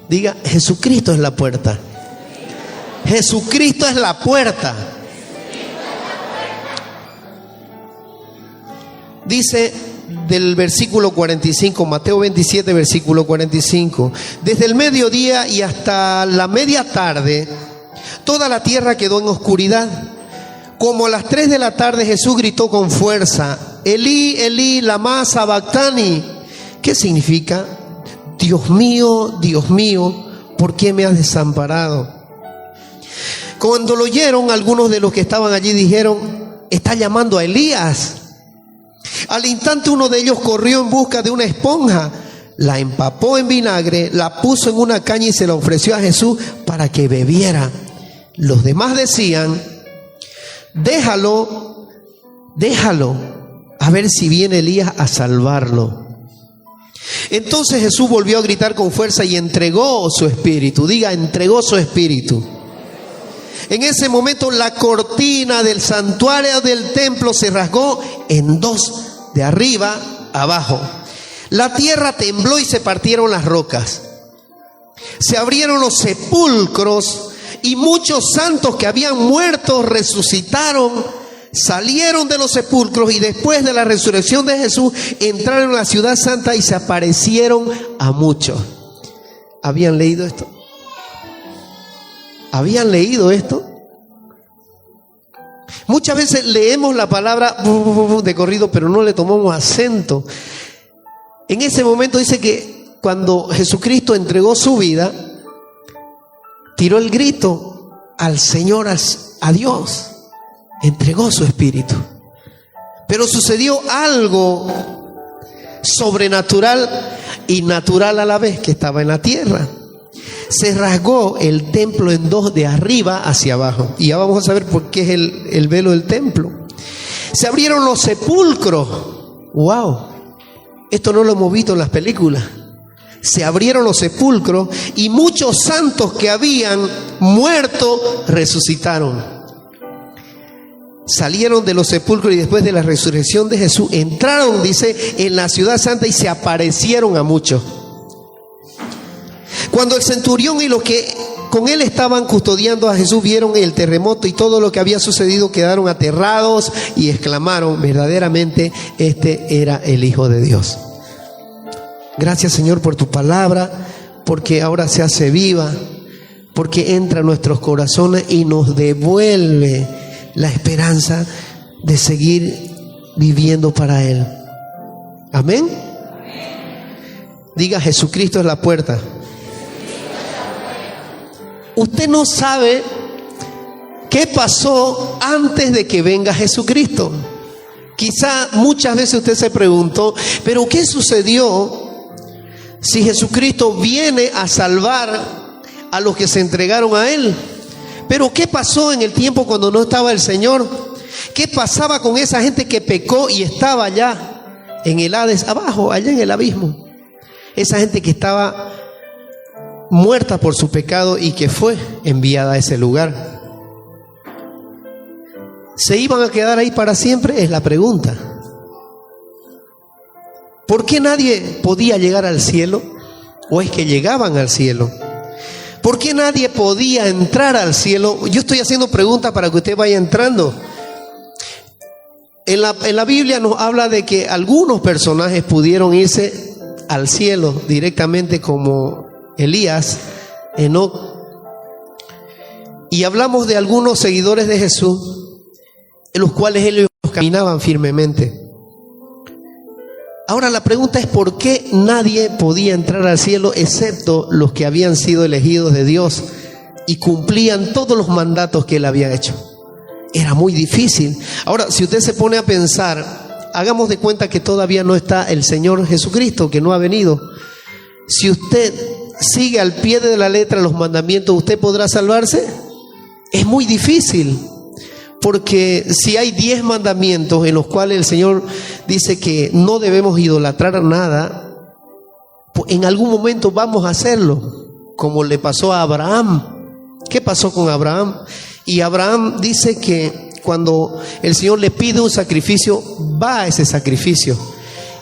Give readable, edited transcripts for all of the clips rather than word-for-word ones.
Diga, Jesucristo es la puerta. Jesucristo es la puerta. Dice del versículo 45, Mateo 27, versículo 45. Desde el mediodía y hasta la media tarde, toda la tierra quedó en oscuridad. Como a las 3 de la tarde Jesús gritó con fuerza, Elí, Elí, lama sabactani. ¿Qué significa? Dios mío, ¿por qué me has desamparado? Cuando lo oyeron, algunos de los que estaban allí dijeron, está llamando a Elías. Al instante uno de ellos corrió en busca de una esponja, la empapó en vinagre, la puso en una caña y se la ofreció a Jesús para que bebiera. Los demás decían, déjalo, a ver si viene Elías a salvarlo. Entonces Jesús volvió a gritar con fuerza y entregó su espíritu. Diga, entregó su espíritu. En ese momento la cortina del santuario del templo se rasgó en dos, de arriba a abajo. La tierra tembló y se partieron las rocas. Se abrieron los sepulcros y muchos santos que habían muerto resucitaron, salieron de los sepulcros y después de la resurrección de Jesús entraron a la ciudad santa y se aparecieron a muchos. ¿Habían leído esto? ¿Habían leído esto? Muchas veces leemos la palabra de corrido, pero no le tomamos acento. En ese momento dice que cuando Jesucristo entregó su vida, tiró el grito al Señor, a Dios, entregó su espíritu. Pero sucedió algo sobrenatural y natural a la vez que estaba en la tierra. Se rasgó el templo en dos, de arriba hacia abajo. Y ya vamos a saber por qué es el velo del templo. Se abrieron los sepulcros. ¡Wow! Esto no lo hemos visto en las películas. Se abrieron los sepulcros y muchos santos que habían muerto resucitaron. Salieron de los sepulcros y después de la resurrección de Jesús entraron, dice, en la ciudad santa y se aparecieron a muchos. Cuando el centurión y los que con él estaban custodiando a Jesús vieron el terremoto y todo lo que había sucedido, quedaron aterrados y exclamaron, verdaderamente este era el Hijo de Dios. Gracias, Señor, por tu palabra, porque ahora se hace viva, porque entra en nuestros corazones y nos devuelve la esperanza de seguir viviendo para Él. Amén. Diga, Jesucristo es la puerta. Usted no sabe qué pasó antes de que venga Jesucristo. Quizá muchas veces usted se preguntó, pero ¿qué sucedió si Jesucristo viene a salvar a los que se entregaron a Él? Pero ¿qué pasó en el tiempo cuando no estaba el Señor? ¿Qué pasaba con esa gente que pecó y estaba allá en el Hades, abajo, allá en el abismo? Esa gente que estaba muerta por su pecado y que fue enviada a ese lugar. ¿Se iban a quedar ahí para siempre? Es la pregunta. ¿Por qué nadie podía llegar al cielo? ¿O es que llegaban al cielo? ¿Por qué nadie podía entrar al cielo? Yo estoy haciendo preguntas para que usted vaya entrando. En la Biblia nos habla de que algunos personajes pudieron irse al cielo directamente, como Elías, Enoc. Y hablamos de algunos seguidores de Jesús, en los cuales ellos caminaban firmemente. Ahora la pregunta es, ¿por qué nadie podía entrar al cielo excepto los que habían sido elegidos de Dios y cumplían todos los mandatos que Él había hecho? Era muy difícil. Ahora, si usted se pone a pensar, hagamos de cuenta que todavía no está el Señor Jesucristo, que no ha venido. Si usted sigue al pie de la letra los mandamientos, ¿usted podrá salvarse? Es muy difícil. Porque si hay 10 mandamientos en los cuales el Señor dice que no debemos idolatrar nada, pues en algún momento vamos a hacerlo, como le pasó a Abraham. ¿Qué pasó con Abraham? Y Abraham dice que cuando el Señor le pide un sacrificio, va a ese sacrificio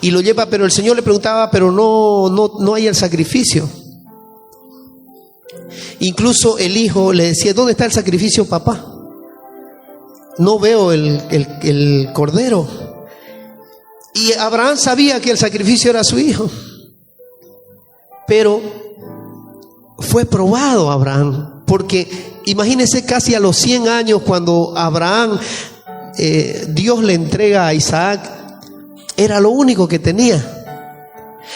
y lo lleva, pero el Señor le preguntaba, pero no hay el sacrificio. Incluso el hijo le decía: ¿dónde está el sacrificio, papá? No veo el cordero. Y Abraham sabía que el sacrificio era su hijo. Pero fue probado Abraham, porque imagínense, casi a los 100 años, cuando Abraham, Dios le entrega a Isaac, era lo único que tenía.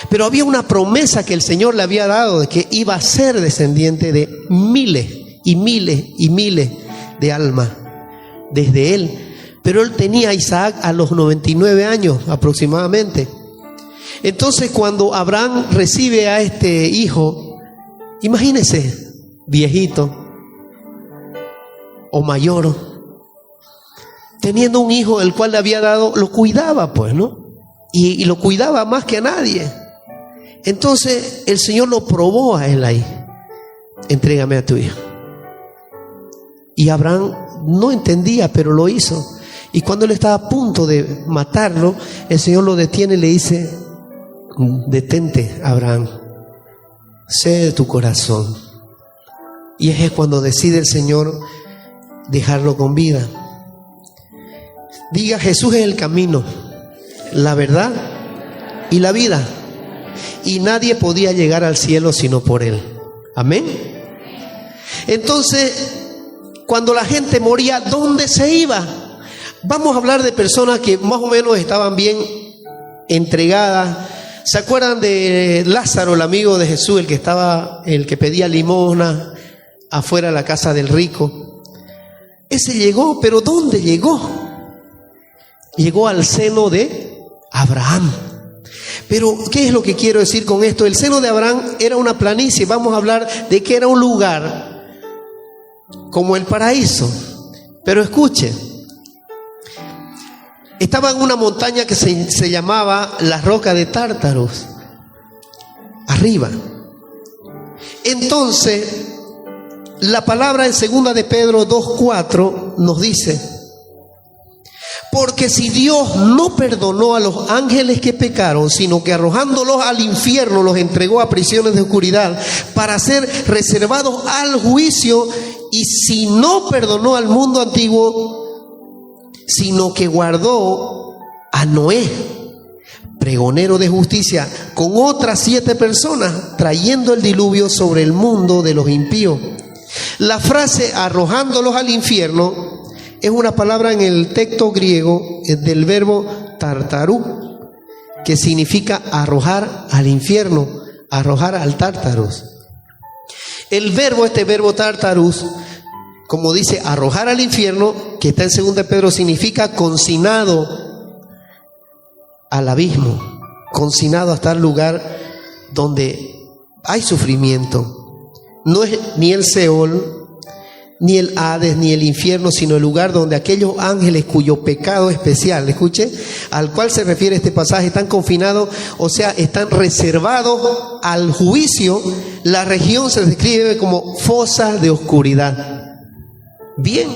Pero había una promesa que el Señor le había dado de que iba a ser descendiente de miles y miles y miles de almas desde él. Pero él tenía a Isaac a los 99 años aproximadamente. Entonces, cuando Abraham recibe a este hijo, imagínense, viejito o mayor, teniendo un hijo el cual le había dado, lo cuidaba, pues, ¿no? Y lo cuidaba más que a nadie. Entonces el Señor lo probó a él ahí: entrégame a tu hijo. Y Abraham no entendía, pero lo hizo. Y cuando él estaba a punto de matarlo, el Señor lo detiene y le dice: detente, Abraham, sé de tu corazón. Y es cuando decide el Señor dejarlo con vida. Diga: Jesús es el camino, la verdad y la vida, y nadie podía llegar al cielo sino por él. Amén. Entonces, cuando la gente moría, ¿dónde se iba? Vamos a hablar de personas que más o menos estaban bien entregadas. ¿Se acuerdan de Lázaro, el amigo de Jesús, el que pedía limosna afuera de la casa del rico? Ese llegó, pero ¿dónde llegó? Llegó al seno de Abraham. Pero ¿qué es lo que quiero decir con esto? El seno de Abraham era una planicie. Vamos a hablar de que era un lugar como el paraíso. Pero escuche, estaba en una montaña que se llamaba la roca de Tártaros, arriba. Entonces, la palabra en 2 de Pedro 2:4 nos dice: porque si Dios no perdonó a los ángeles que pecaron, sino que arrojándolos al infierno los entregó a prisiones de oscuridad para ser reservados al juicio, y si no perdonó al mundo antiguo, sino que guardó a Noé, pregonero de justicia, con otras 7 personas, trayendo el diluvio sobre el mundo de los impíos. La frase arrojándolos al infierno es una palabra en el texto griego del verbo tartarú, que significa arrojar al infierno, arrojar al Tártaros. El verbo, este verbo tartarus, como dice arrojar al infierno, que está en 2 de Pedro, significa consignado al abismo, consignado hasta el lugar donde hay sufrimiento. No es ni el Seol, ni el Hades, ni el infierno, sino el lugar donde aquellos ángeles cuyo pecado especial, escuche, al cual se refiere este pasaje, están confinados, o sea, están reservados al juicio. La región se describe como fosa de oscuridad. Bien,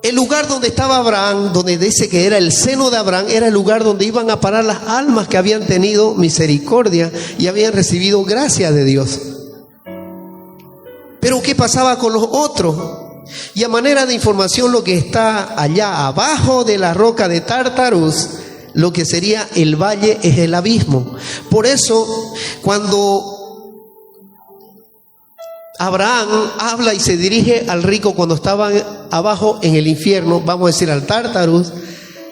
el lugar donde estaba Abraham, donde dice que era el seno de Abraham, era el lugar donde iban a parar las almas que habían tenido misericordia y habían recibido gracia de Dios. Pero ¿qué pasaba con los otros? Y a manera de información, lo que está allá abajo de la roca de Tártaros, lo que sería el valle, es el abismo. Por eso, cuando Abraham habla y se dirige al rico cuando estaban abajo en el infierno, vamos a decir al Tártaros,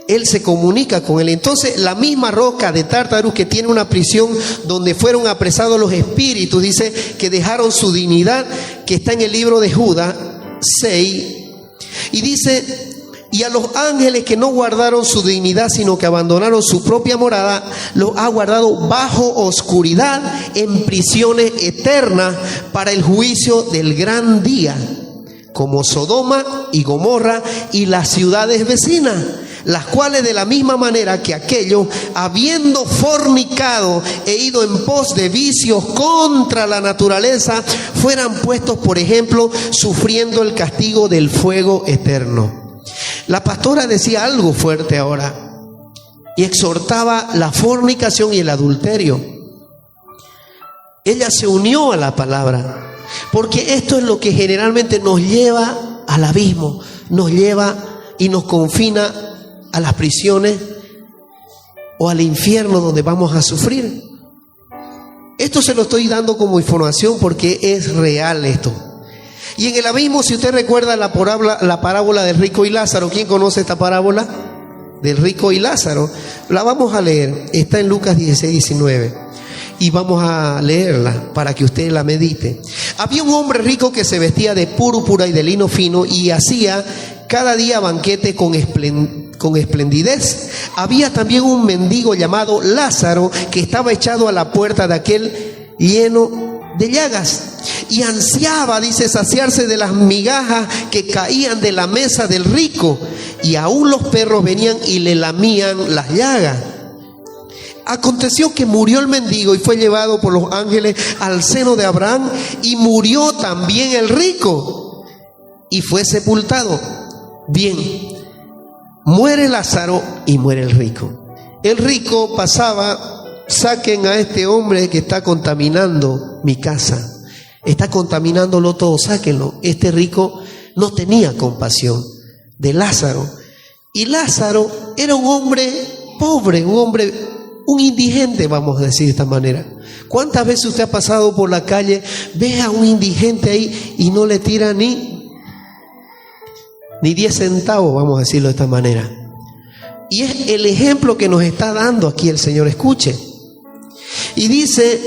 él se comunica con él. Entonces, la misma roca de Tártaros, que tiene una prisión donde fueron apresados los espíritus, dice que dejaron su dignidad, que está en el libro de Judas 6, y dice: y a los ángeles que no guardaron su dignidad, sino que abandonaron su propia morada, los ha guardado bajo oscuridad en prisiones eternas para el juicio del gran día, como Sodoma y Gomorra y las ciudades vecinas, las cuales de la misma manera que aquellos, habiendo fornicado e ido en pos de vicios contra la naturaleza, fueran puestos por ejemplo, sufriendo el castigo del fuego eterno. La pastora decía algo fuerte ahora y exhortaba la fornicación y el adulterio. Ella se unió a la palabra. Porque esto es lo que generalmente nos lleva al abismo, nos lleva y nos confina a las prisiones o al infierno donde vamos a sufrir. Esto se lo estoy dando como información porque es real esto. Y en el abismo, si usted recuerda la parábola del rico y Lázaro, ¿quién conoce esta parábola? Del rico y Lázaro. La vamos a leer, está en Lucas 16-19. Y vamos a leerla para que usted la medite. Había un hombre rico que se vestía de púrpura y de lino fino y hacía cada día banquete con esplendidez. Había también un mendigo llamado Lázaro que estaba echado a la puerta de aquel lleno de llagas y ansiaba, dice, saciarse de las migajas que caían de la mesa del rico, y aún los perros venían y le lamían las llagas. Aconteció que murió el mendigo y fue llevado por los ángeles al seno de Abraham, y murió también el rico y fue sepultado. Bien, muere Lázaro y muere el rico. El rico pasaba: saquen a este hombre que está contaminando mi casa, está contaminándolo todo, sáquenlo. Este rico no tenía compasión de Lázaro, y Lázaro era un hombre pobre, un indigente, vamos a decir de esta manera. ¿Cuántas veces usted ha pasado por la calle, ve a un indigente ahí y no le tira ni 10 centavos, vamos a decirlo de esta manera? Y es el ejemplo que nos está dando aquí el Señor. Escuche. Y dice,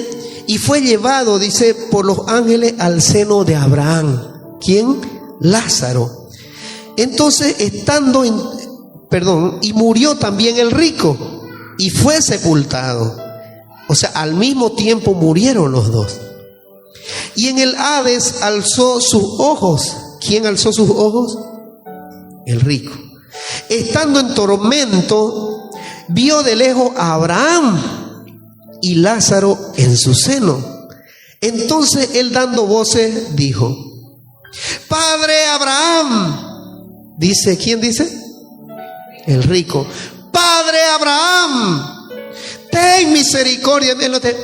y fue llevado, dice, por los ángeles al seno de Abraham. ¿Quién? Lázaro. Entonces, y murió también el rico y fue sepultado. O sea, al mismo tiempo murieron los dos. Y en el Hades alzó sus ojos. ¿Quién alzó sus ojos? El rico. Estando en tormento, vio de lejos a Abraham y Lázaro en su seno. Entonces él, dando voces, dijo: Padre Abraham. Dice, ¿quién dice? El rico. Padre Abraham, ten misericordia.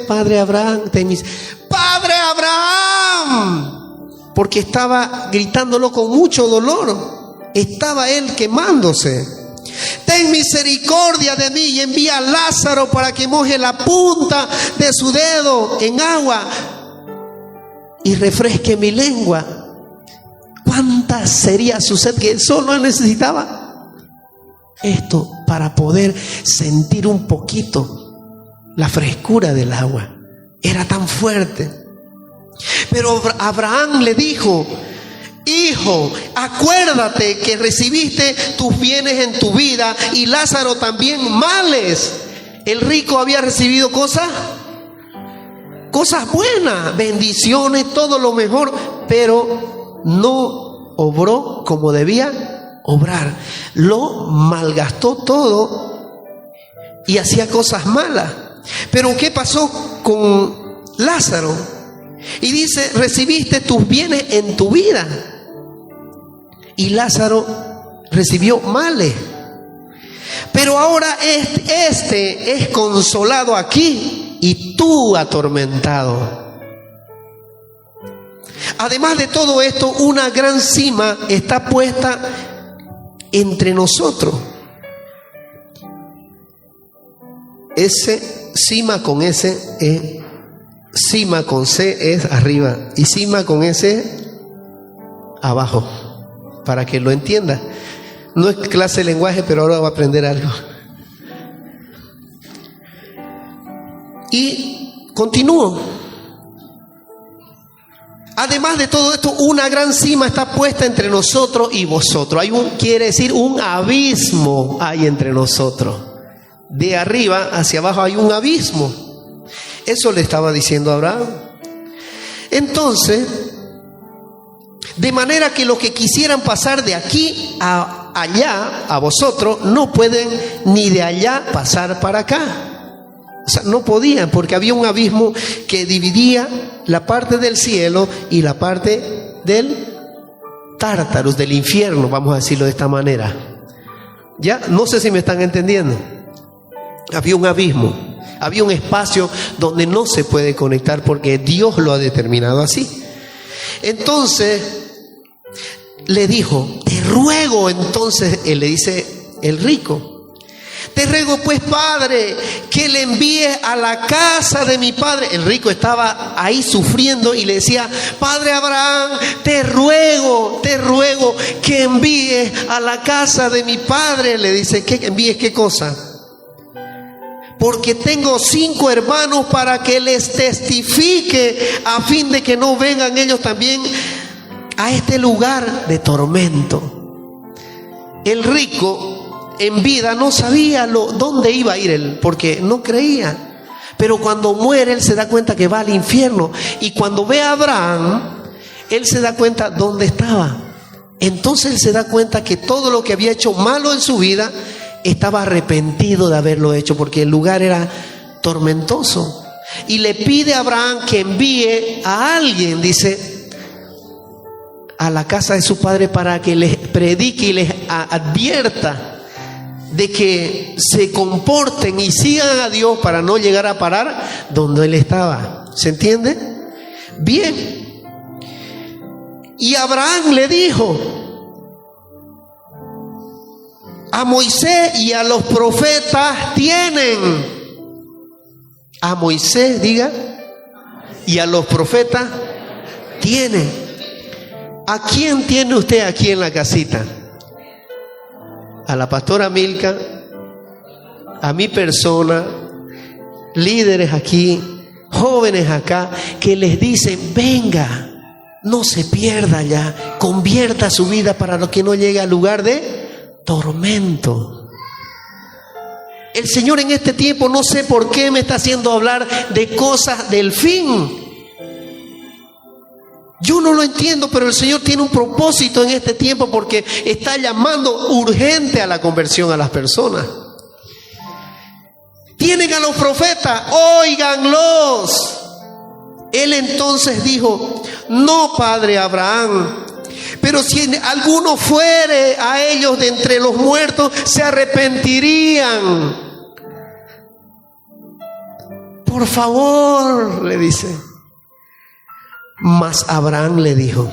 Padre Abraham, ten misericordia. Padre Abraham. Porque estaba gritándolo con mucho dolor. Estaba él quemándose. Ten misericordia de mí y envía a Lázaro para que moje la punta de su dedo en agua y refresque mi lengua. ¿Cuánta sería su sed que él solo necesitaba? Esto para poder sentir un poquito la frescura del agua. Era tan fuerte. Pero Abraham le dijo: Hijo, acuérdate que recibiste tus bienes en tu vida y Lázaro también males. El rico había recibido cosas buenas, bendiciones, todo lo mejor, pero no obró como debía obrar. Lo malgastó todo y hacía cosas malas. Pero ¿qué pasó con Lázaro? Y dice: recibiste tus bienes en tu vida y Lázaro recibió males. Pero ahora este es consolado aquí y tú atormentado. Además de todo esto, una gran cima está puesta entre nosotros. Ese cima con S es cima con C es arriba y cima con S abajo, para que lo entienda. No es clase de lenguaje, pero ahora va a aprender algo. Y continúo. Además de todo esto, una gran cima está puesta entre nosotros y vosotros. Quiere decir un abismo hay entre nosotros. De arriba hacia abajo hay un abismo. Eso le estaba diciendo a Abraham. Entonces, de manera que los que quisieran pasar de aquí a allá, a vosotros, no pueden ni de allá pasar para acá. O sea, no podían, porque había un abismo que dividía la parte del cielo y la parte del Tártaros, del infierno, vamos a decirlo de esta manera. Ya, no sé si me están entendiendo. Había un abismo, había un espacio donde no se puede conectar porque Dios lo ha determinado así. Entonces le dijo, te ruego, entonces él le dice el rico, te ruego pues, padre, que le envíes a la casa de mi padre. El rico estaba ahí sufriendo y le decía, padre Abraham, te ruego que envíes a la casa de mi padre. Le dice, ¿qué envíes qué cosa? Porque tengo 5 hermanos para que les testifique, a fin de que no vengan ellos también a este lugar de tormento. El rico en vida no sabía dónde iba a ir él, porque no creía. Pero cuando muere él se da cuenta que va al infierno. Y cuando ve a Abraham, él se da cuenta dónde estaba. Entonces él se da cuenta que todo lo que había hecho malo en su vida, estaba arrepentido de haberlo hecho, porque el lugar era tormentoso. Y le pide a Abraham que envíe a alguien, dice, a la casa de su padre para que les predique y les advierta de que se comporten y sigan a Dios para no llegar a parar donde él estaba. ¿Se entiende? Bien. Y Abraham le dijo, a Moisés y a los profetas tienen. A Moisés, diga, y a los profetas tienen. ¿A quién tiene usted aquí en la casita? A la pastora Milka, a mi persona, líderes aquí, jóvenes acá, que les dicen, venga, no se pierda ya, convierta su vida para que no llegue al lugar de tormento. El Señor en este tiempo, no sé por qué me está haciendo hablar de cosas del fin. Yo no lo entiendo, pero el Señor tiene un propósito en este tiempo, porque está llamando urgente a la conversión a las personas. Tienen a los profetas, óiganlos. Él entonces dijo, no, padre Abraham, pero si alguno fuere a ellos de entre los muertos, se arrepentirían. Por favor, le dice. Mas Abraham le dijo,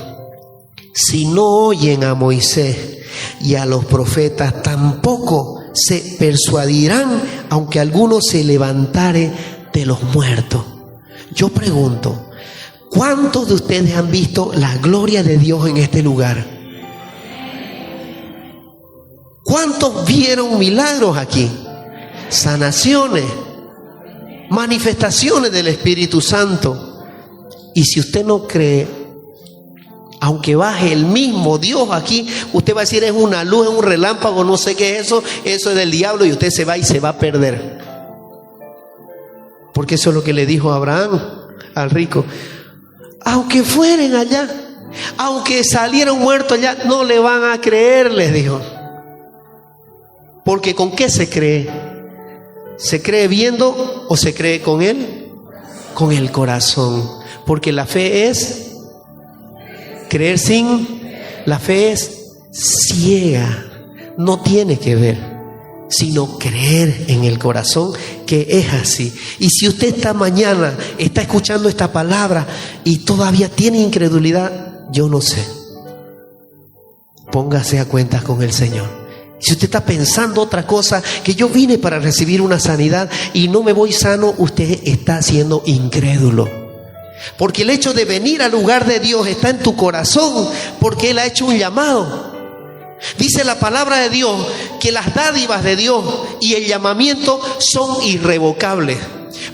si no oyen a Moisés y a los profetas, tampoco se persuadirán, aunque alguno se levantare de los muertos. Yo pregunto, ¿cuántos de ustedes han visto la gloria de Dios en este lugar? ¿Cuántos vieron milagros aquí? Sanaciones, manifestaciones del Espíritu Santo. Y si usted no cree, aunque baje el mismo Dios aquí, usted va a decir, es una luz, es un relámpago, no sé qué es eso es del diablo, y usted se va y se va a perder. Porque eso es lo que le dijo Abraham al rico. Aunque fueren allá, aunque salieron muertos allá, no le van a creer, les dijo. Porque ¿con qué se cree? ¿Se cree viendo o se cree con él? Con el corazón. Porque la fe es creer sin, la fe es ciega, no tiene que ver, sino creer en el corazón que es así. Y si usted esta mañana está escuchando esta palabra y todavía tiene incredulidad, yo no sé, póngase a cuentas con el Señor. Si usted está pensando otra cosa, que yo vine para recibir una sanidad y no me voy sano, usted está siendo incrédulo. Porque el hecho de venir al lugar de Dios está en tu corazón, porque Él ha hecho un llamado. Dice la palabra de Dios que las dádivas de Dios y el llamamiento son irrevocables.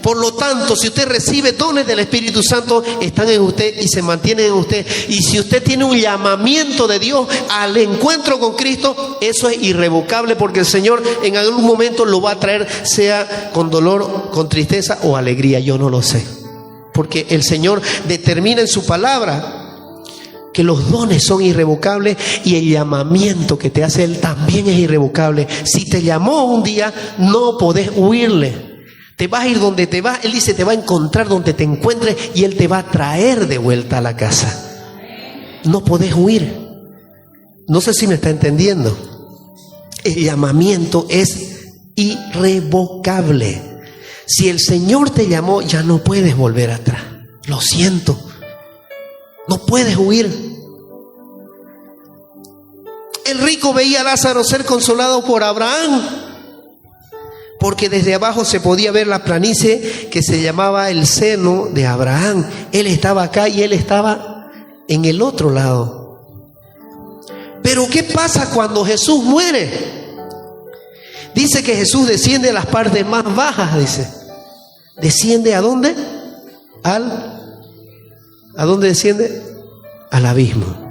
Por lo tanto, si usted recibe dones del Espíritu Santo, están en usted y se mantienen en usted. Y si usted tiene un llamamiento de Dios al encuentro con Cristo, eso es irrevocable, porque el Señor en algún momento lo va a traer, sea con dolor, con tristeza o alegría, yo no lo sé. Porque el Señor determina en su palabra que los dones son irrevocables y el llamamiento que te hace Él también es irrevocable. Si te llamó un día, no podés huirle. Te vas a ir donde te vas. Él dice, te va a encontrar donde te encuentres y Él te va a traer de vuelta a la casa. No podés huir. No sé si me está entendiendo. El llamamiento es irrevocable. Si el Señor te llamó, ya no puedes volver atrás. Lo siento. No puedes huir. El rico veía a Lázaro ser consolado por Abraham, porque desde abajo se podía ver la planicie que se llamaba el seno de Abraham. Él estaba acá y él estaba en el otro lado. Pero ¿qué pasa cuando Jesús muere? Dice que Jesús desciende a las partes más bajas, dice. ¿Desciende a dónde? ¿A dónde desciende? Al abismo.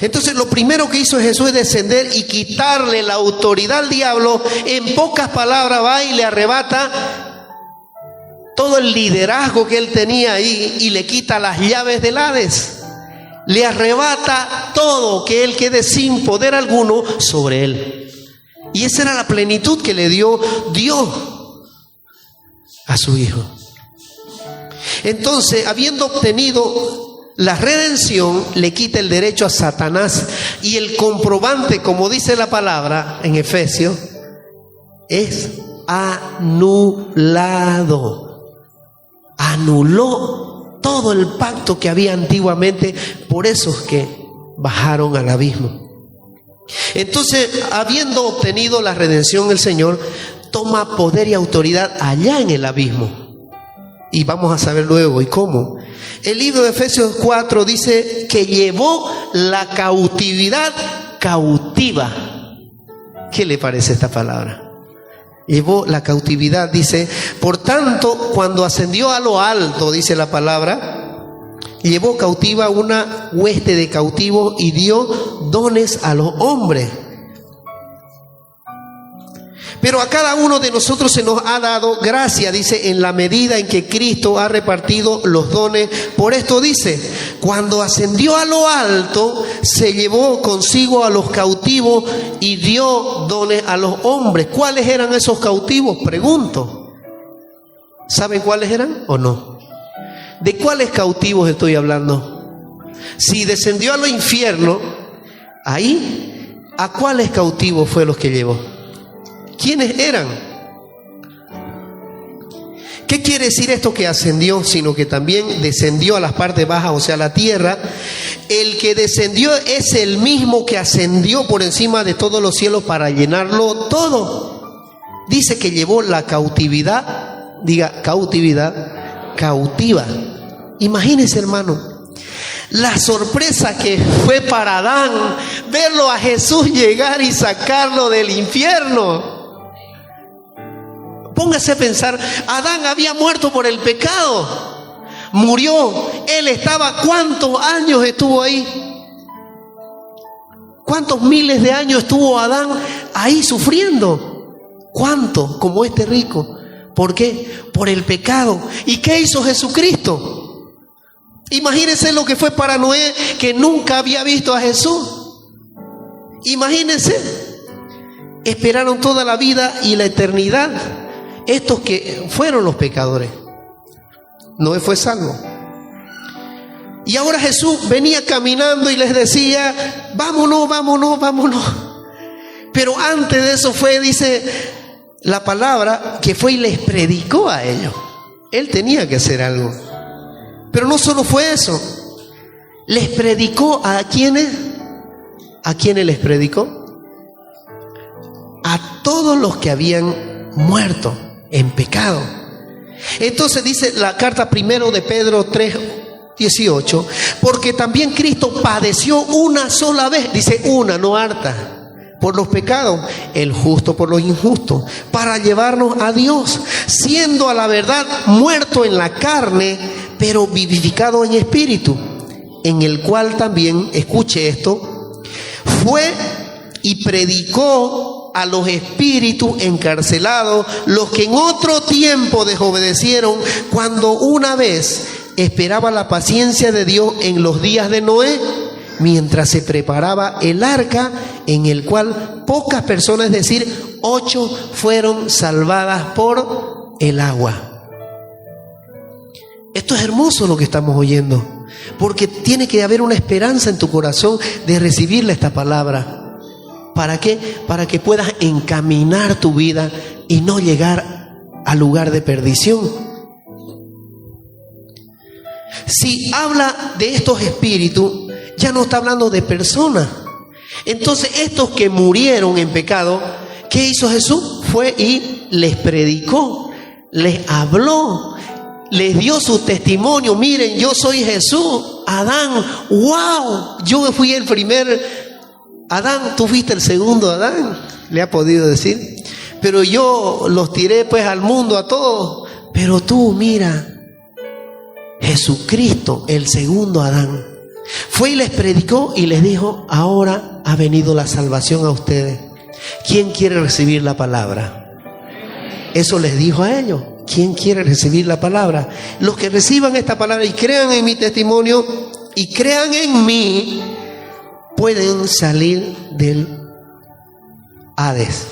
Entonces lo primero que hizo Jesús es descender y quitarle la autoridad al diablo. En pocas palabras va y le arrebata todo el liderazgo que él tenía ahí y le quita las llaves del Hades. Le arrebata todo, que él quede sin poder alguno sobre él. Y esa era la plenitud que le dio Dios a su Hijo. Entonces, habiendo obtenido la redención, le quita el derecho a Satanás, y el comprobante, como dice la palabra en Efesios, es anulado. Anuló todo el pacto que había antiguamente por esos que bajaron al abismo. Entonces, habiendo obtenido la redención, el Señor toma poder y autoridad allá en el abismo. Y vamos a saber luego y cómo. El libro de Efesios 4 dice que llevó la cautividad cautiva. ¿Qué le parece esta palabra? Llevó la cautividad, dice. Por tanto, cuando ascendió a lo alto, dice la palabra, llevó cautiva una hueste de cautivos y dio dones a los hombres. Pero a cada uno de nosotros se nos ha dado gracia, dice, en la medida en que Cristo ha repartido los dones. Por esto dice, cuando ascendió a lo alto, se llevó consigo a los cautivos y dio dones a los hombres. ¿Cuáles eran esos cautivos? Pregunto. ¿Saben cuáles eran o no? ¿De cuáles cautivos estoy hablando? Si descendió a los infiernos, ahí, ¿a cuáles cautivos fue los que llevó? ¿Quiénes eran? ¿Qué quiere decir esto que ascendió? Sino que también descendió a las partes bajas, o sea, a la tierra. El que descendió es el mismo que ascendió por encima de todos los cielos para llenarlo todo. Dice que llevó la cautividad, diga cautividad, cautiva. Imagínense, hermano, la sorpresa que fue para Adán verlo a Jesús llegar y sacarlo del infierno. Póngase a pensar, Adán había muerto por el pecado, murió, él estaba, ¿cuántos años estuvo ahí? ¿Cuántos miles de años estuvo Adán ahí sufriendo? ¿Cuánto? Como este rico. ¿Por qué? Por el pecado. ¿Y qué hizo Jesucristo? Imagínense lo que fue para Noé, que nunca había visto a Jesús. Imagínense, esperaron toda la vida y la eternidad. Estos que fueron los pecadores. Noé fue salvo. Y ahora Jesús venía caminando y les decía, vámonos, vámonos, vámonos. Pero antes de eso fue, dice la palabra, que fue y les predicó a ellos. Él tenía que hacer algo. Pero no solo fue eso. Les predicó a quienes. ¿A quiénes les predicó? A todos los que habían muerto en pecado. Entonces dice la carta primero de Pedro 3:18, porque también Cristo padeció una sola vez, dice una, no harta, por los pecados, el justo por los injustos, para llevarnos a Dios, siendo a la verdad muerto en la carne, pero vivificado en espíritu, en el cual también, escuche esto, fue y predicó a los espíritus encarcelados, los que en otro tiempo desobedecieron, cuando una vez esperaba la paciencia de Dios en los días de Noé, mientras se preparaba el arca, en el cual pocas personas, es decir, 8 fueron salvadas por el agua. Esto es hermoso lo que estamos oyendo, porque tiene que haber una esperanza en tu corazón de recibirle esta palabra. ¿Para qué? Para que puedas encaminar tu vida y no llegar al lugar de perdición. si habla de estos espíritus, ya no está hablando de personas. Entonces estos que murieron en pecado, ¿qué hizo Jesús? Fue y les predicó, les habló, les dio su testimonio. Miren, yo soy Jesús. Adán, wow, yo fui el primer Adán, tú fuiste el segundo Adán, le ha podido decir. Pero yo los tiré pues al mundo a todos. Pero tú, mira, Jesucristo, el segundo Adán, fue y les predicó y les dijo: ahora ha venido la salvación a ustedes. ¿Quién quiere recibir la palabra? Eso les dijo a ellos. ¿Quién quiere recibir la palabra? Los que reciban esta palabra y crean en mi testimonio y crean en mí, pueden salir del Hades.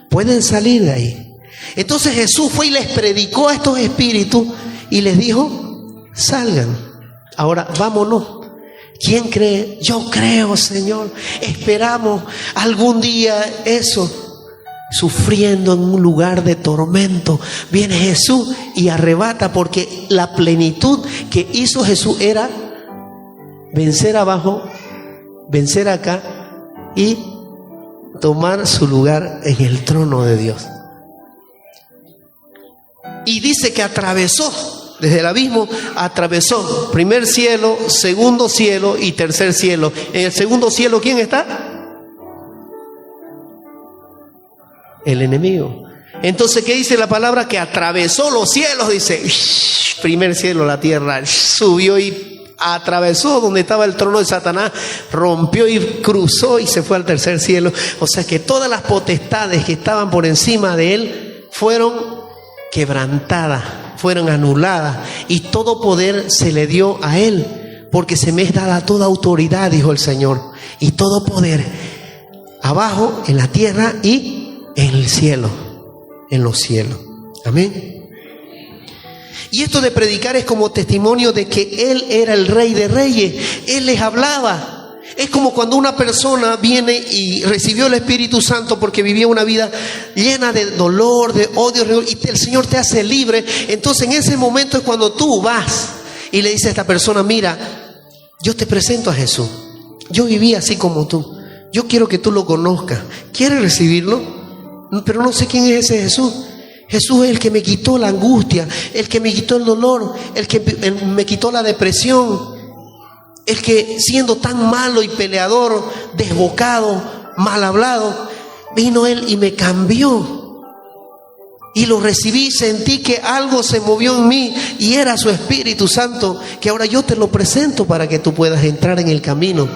Pueden salir de ahí. Entonces Jesús fue y les predicó a estos espíritus y les dijo: salgan. Ahora vámonos. ¿Quién cree? Yo creo, Señor. Esperamos algún día eso. Sufriendo en un lugar de tormento, viene Jesús y arrebata, porque la plenitud que hizo Jesús era vencer abajo, vencer acá y tomar su lugar en el trono de Dios. Y dice que atravesó, desde el abismo atravesó primer cielo, segundo cielo y tercer cielo. En el segundo cielo, ¿quién está? El enemigo. Entonces, ¿qué dice la palabra? Que atravesó los cielos, dice. Primer cielo, la tierra, subió y atravesó donde estaba el trono de Satanás, rompió y cruzó y se fue al tercer cielo. O sea que todas las potestades que estaban por encima de él fueron quebrantadas, fueron anuladas, y todo poder se le dio a él, porque se me es dada toda autoridad, dijo el Señor, y todo poder abajo en la tierra y en el cielo, en los cielos. Amén. Y esto de predicar es como testimonio de que Él era el Rey de Reyes. Él les hablaba. Es como cuando una persona viene y recibió el Espíritu Santo porque vivía una vida llena de dolor, de odio, y el Señor te hace libre. Entonces en ese momento es cuando tú vas y le dices a esta persona: mira, yo te presento a Jesús. Yo viví así como tú. Yo quiero que tú lo conozcas. ¿Quieres recibirlo? Pero no sé quién es ese Jesús. Jesús es el que me quitó la angustia, el que me quitó el dolor, el que me quitó la depresión, el que siendo tan malo y peleador, desbocado, mal hablado, vino Él y me cambió. Y lo recibí, sentí que algo se movió en mí y era su Espíritu Santo, que ahora yo te lo presento para que tú puedas entrar en el camino.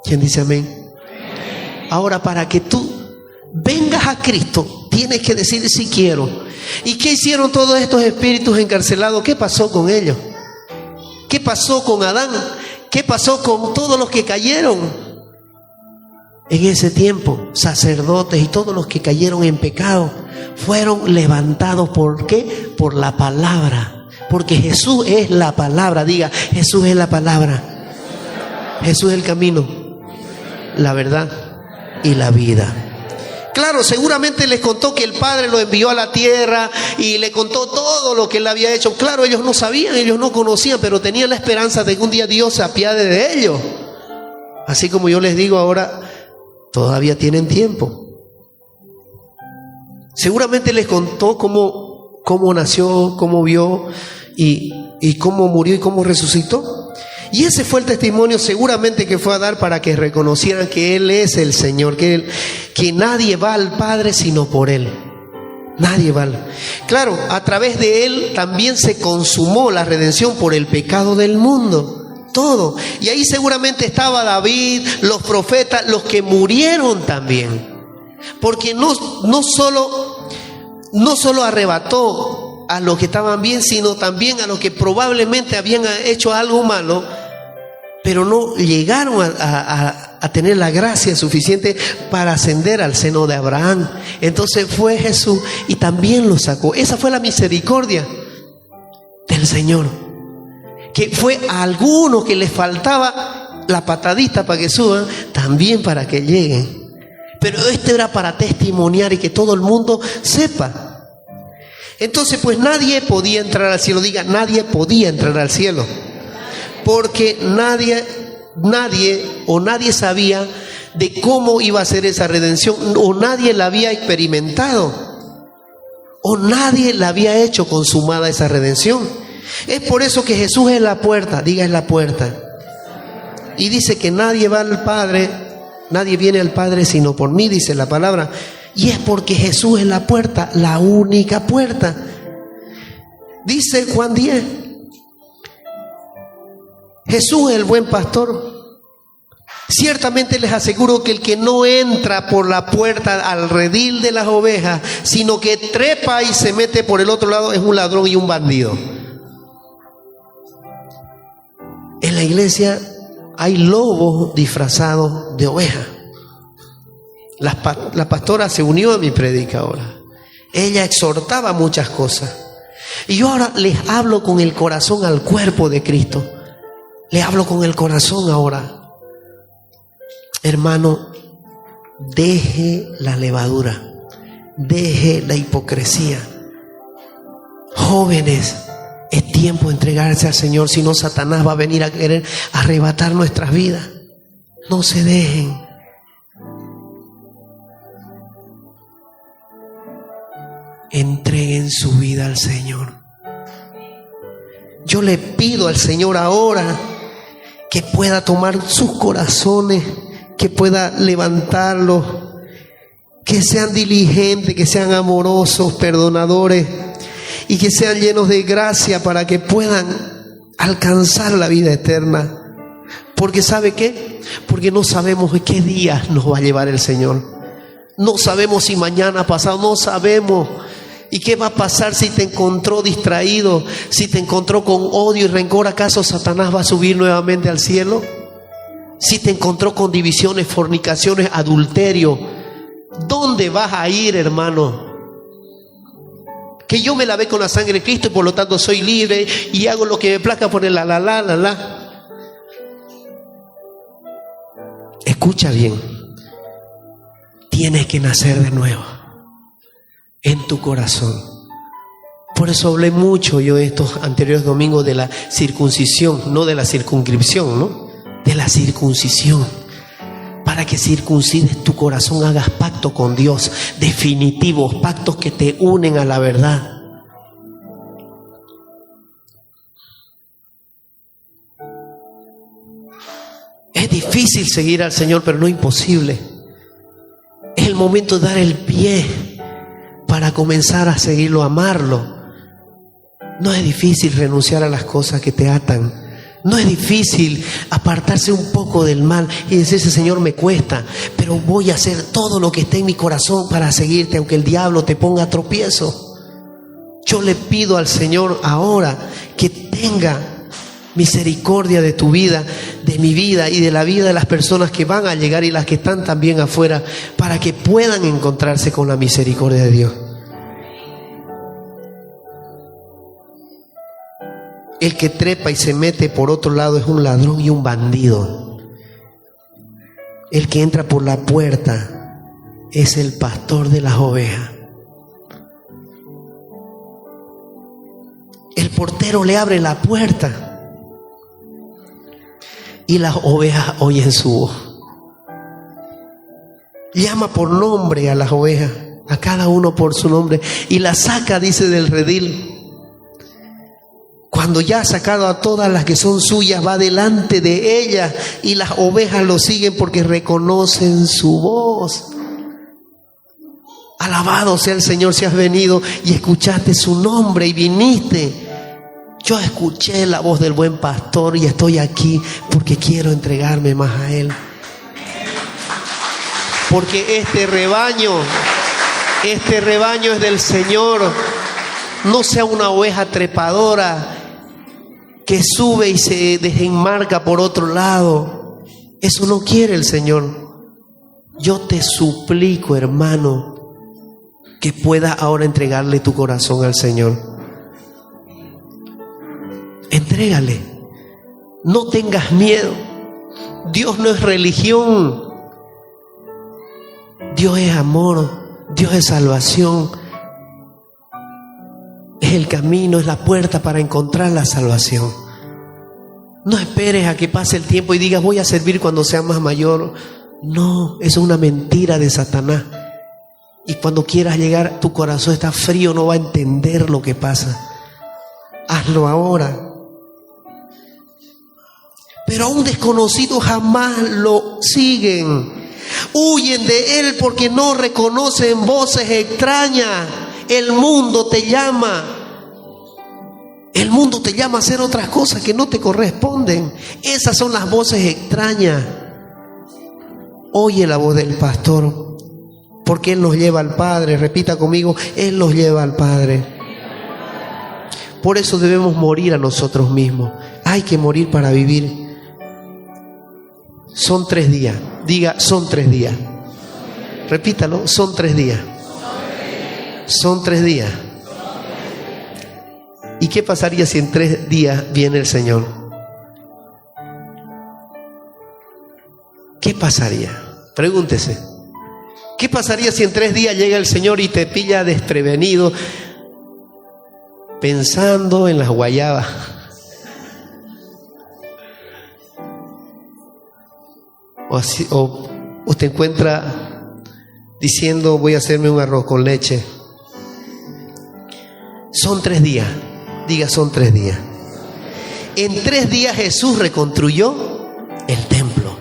¿Quién dice amén? Ahora, para que tú vengas a Cristo, tienes que decir: sí quiero. ¿Y qué hicieron todos estos espíritus encarcelados? ¿Qué pasó con ellos? ¿Qué pasó con Adán? ¿Qué pasó con todos los que cayeron en ese tiempo? Sacerdotes y todos los que cayeron en pecado fueron levantados. ¿Por qué? Por la palabra. Porque Jesús es la palabra. Diga: Jesús es la palabra. Jesús es el camino, la verdad y la vida. Claro, seguramente les contó que el Padre lo envió a la tierra y le contó todo lo que él había hecho. Claro, ellos no sabían, ellos no conocían, pero tenían la esperanza de que un día Dios se apiade de ellos. Así como yo les digo ahora, todavía tienen tiempo. Seguramente les contó cómo nació, cómo vio y cómo murió y cómo resucitó. Y ese fue el testimonio seguramente que fue a dar para que reconocieran que Él es el Señor, que nadie va al Padre sino por Él. Nadie va. Claro, a través de Él también se consumó la redención por el pecado del mundo. Todo. Y ahí seguramente estaba David, los profetas, los que murieron también. Porque no solo arrebató a los que estaban bien, sino también a los que probablemente habían hecho algo malo, pero no llegaron a tener la gracia suficiente para ascender al seno de Abraham. Entonces fue Jesús y también lo sacó. Esa fue la misericordia del Señor, que fue a algunos que les faltaba la patadita para que suban, también para que lleguen. Pero esto era para testimoniar y que todo el mundo sepa. Entonces pues nadie podía entrar al cielo. Diga: nadie podía entrar al cielo. Porque nadie sabía de cómo iba a ser esa redención, o nadie la había experimentado, o nadie la había hecho consumada esa redención. Es por eso que Jesús es la puerta, diga, es la puerta. Y dice que nadie va al Padre, nadie viene al Padre sino por mí, dice la palabra. Y es porque Jesús es la puerta, la única puerta. Dice Juan 10, Jesús es el buen pastor. Ciertamente les aseguro que el que no entra por la puerta al redil de las ovejas, sino que trepa y se mete por el otro lado, es un ladrón y un bandido. En la iglesia hay lobos disfrazados de ovejas. La pastora se unió a mi predica ahora. Ella exhortaba muchas cosas. Y yo ahora les hablo con el corazón al cuerpo de Cristo. Le hablo con el corazón ahora. Hermano, deje la levadura, deje la hipocresía. Jóvenes, es tiempo de entregarse al Señor, si no Satanás va a venir a querer arrebatar nuestras vidas. No se dejen. Entreguen su vida al Señor. Yo le pido al Señor ahora que pueda tomar sus corazones, que pueda levantarlos, que sean diligentes, que sean amorosos, perdonadores y que sean llenos de gracia para que puedan alcanzar la vida eterna. Porque ¿sabe qué? Porque no sabemos qué día nos va a llevar el Señor. No sabemos si mañana, pasado, no sabemos. ¿Y qué va a pasar si te encontró distraído? Si te encontró con odio y rencor, ¿acaso Satanás va a subir nuevamente al cielo? Si te encontró con divisiones, fornicaciones, adulterio, ¿dónde vas a ir, hermano? Que yo me lavé con la sangre de Cristo y por lo tanto soy libre y hago lo que me plazca por el la. Escucha bien, tienes que nacer de nuevo en tu corazón. Por eso hablé mucho yo estos anteriores domingos de la circuncisión, no de la circunscripción, ¿no? De la circuncisión, para que circuncides tu corazón, hagas pacto con Dios, definitivos, pactos que te unen a la verdad. Es difícil seguir al Señor, pero no imposible. Es el momento de dar el pie para comenzar a seguirlo, a amarlo. No es difícil renunciar a las cosas que te atan. No es difícil apartarse un poco del mal y decirse, Señor, me cuesta, pero voy a hacer todo lo que esté en mi corazón para seguirte, aunque el diablo te ponga a tropiezo. Yo le pido al Señor ahora que tenga misericordia de tu vida, de mi vida y de la vida de las personas que van a llegar y las que están también afuera, para que puedan encontrarse con la misericordia de Dios. El que trepa y se mete por otro lado es un ladrón y un bandido. El que entra por la puerta es el pastor de las ovejas. El portero le abre la puerta y las ovejas oyen su voz. Llama por nombre a las ovejas, a cada uno por su nombre, y las saca, dice, del redil. Cuando ya ha sacado a todas las que son suyas, va delante de ellas y las ovejas lo siguen porque reconocen su voz. Alabado sea el Señor si has venido y escuchaste su nombre y viniste. Yo escuché la voz del buen pastor y estoy aquí porque quiero entregarme más a Él. Porque este rebaño es del Señor. No sea una oveja trepadora que sube y se desenmarca por otro lado. Eso no quiere el Señor. Yo te suplico, hermano, que puedas ahora entregarle tu corazón al Señor. Entrégale. No tengas miedo. Dios no es religión. Dios es amor. Dios es salvación. Es el camino, es la puerta para encontrar la salvación. No esperes a que pase el tiempo y digas voy a servir cuando sea más mayor. No, eso es una mentira de Satanás. Y cuando quieras llegar, tu corazón está frío, no va a entender lo que pasa. Hazlo ahora. Pero a un desconocido jamás lo siguen. Huyen de él porque no reconocen voces extrañas. El mundo te llama. El mundo te llama a hacer otras cosas que no te corresponden. Esas son las voces extrañas. Oye la voz del pastor, porque Él nos lleva al Padre. Repita conmigo, Él nos lleva al Padre. Por eso debemos morir a nosotros mismos. Hay que morir para vivir. Son 3 días. Diga, son 3 días. Repítalo, son 3 días. Son 3 días. ¿Y qué pasaría si en 3 días viene el Señor? ¿Qué pasaría? Pregúntese. ¿Qué pasaría si en 3 días llega el Señor y te pilla desprevenido, pensando en las guayabas? O te encuentra diciendo voy a hacerme un arroz con leche. Son 3 días. Diga, son 3 días. En 3 días Jesús reconstruyó el templo.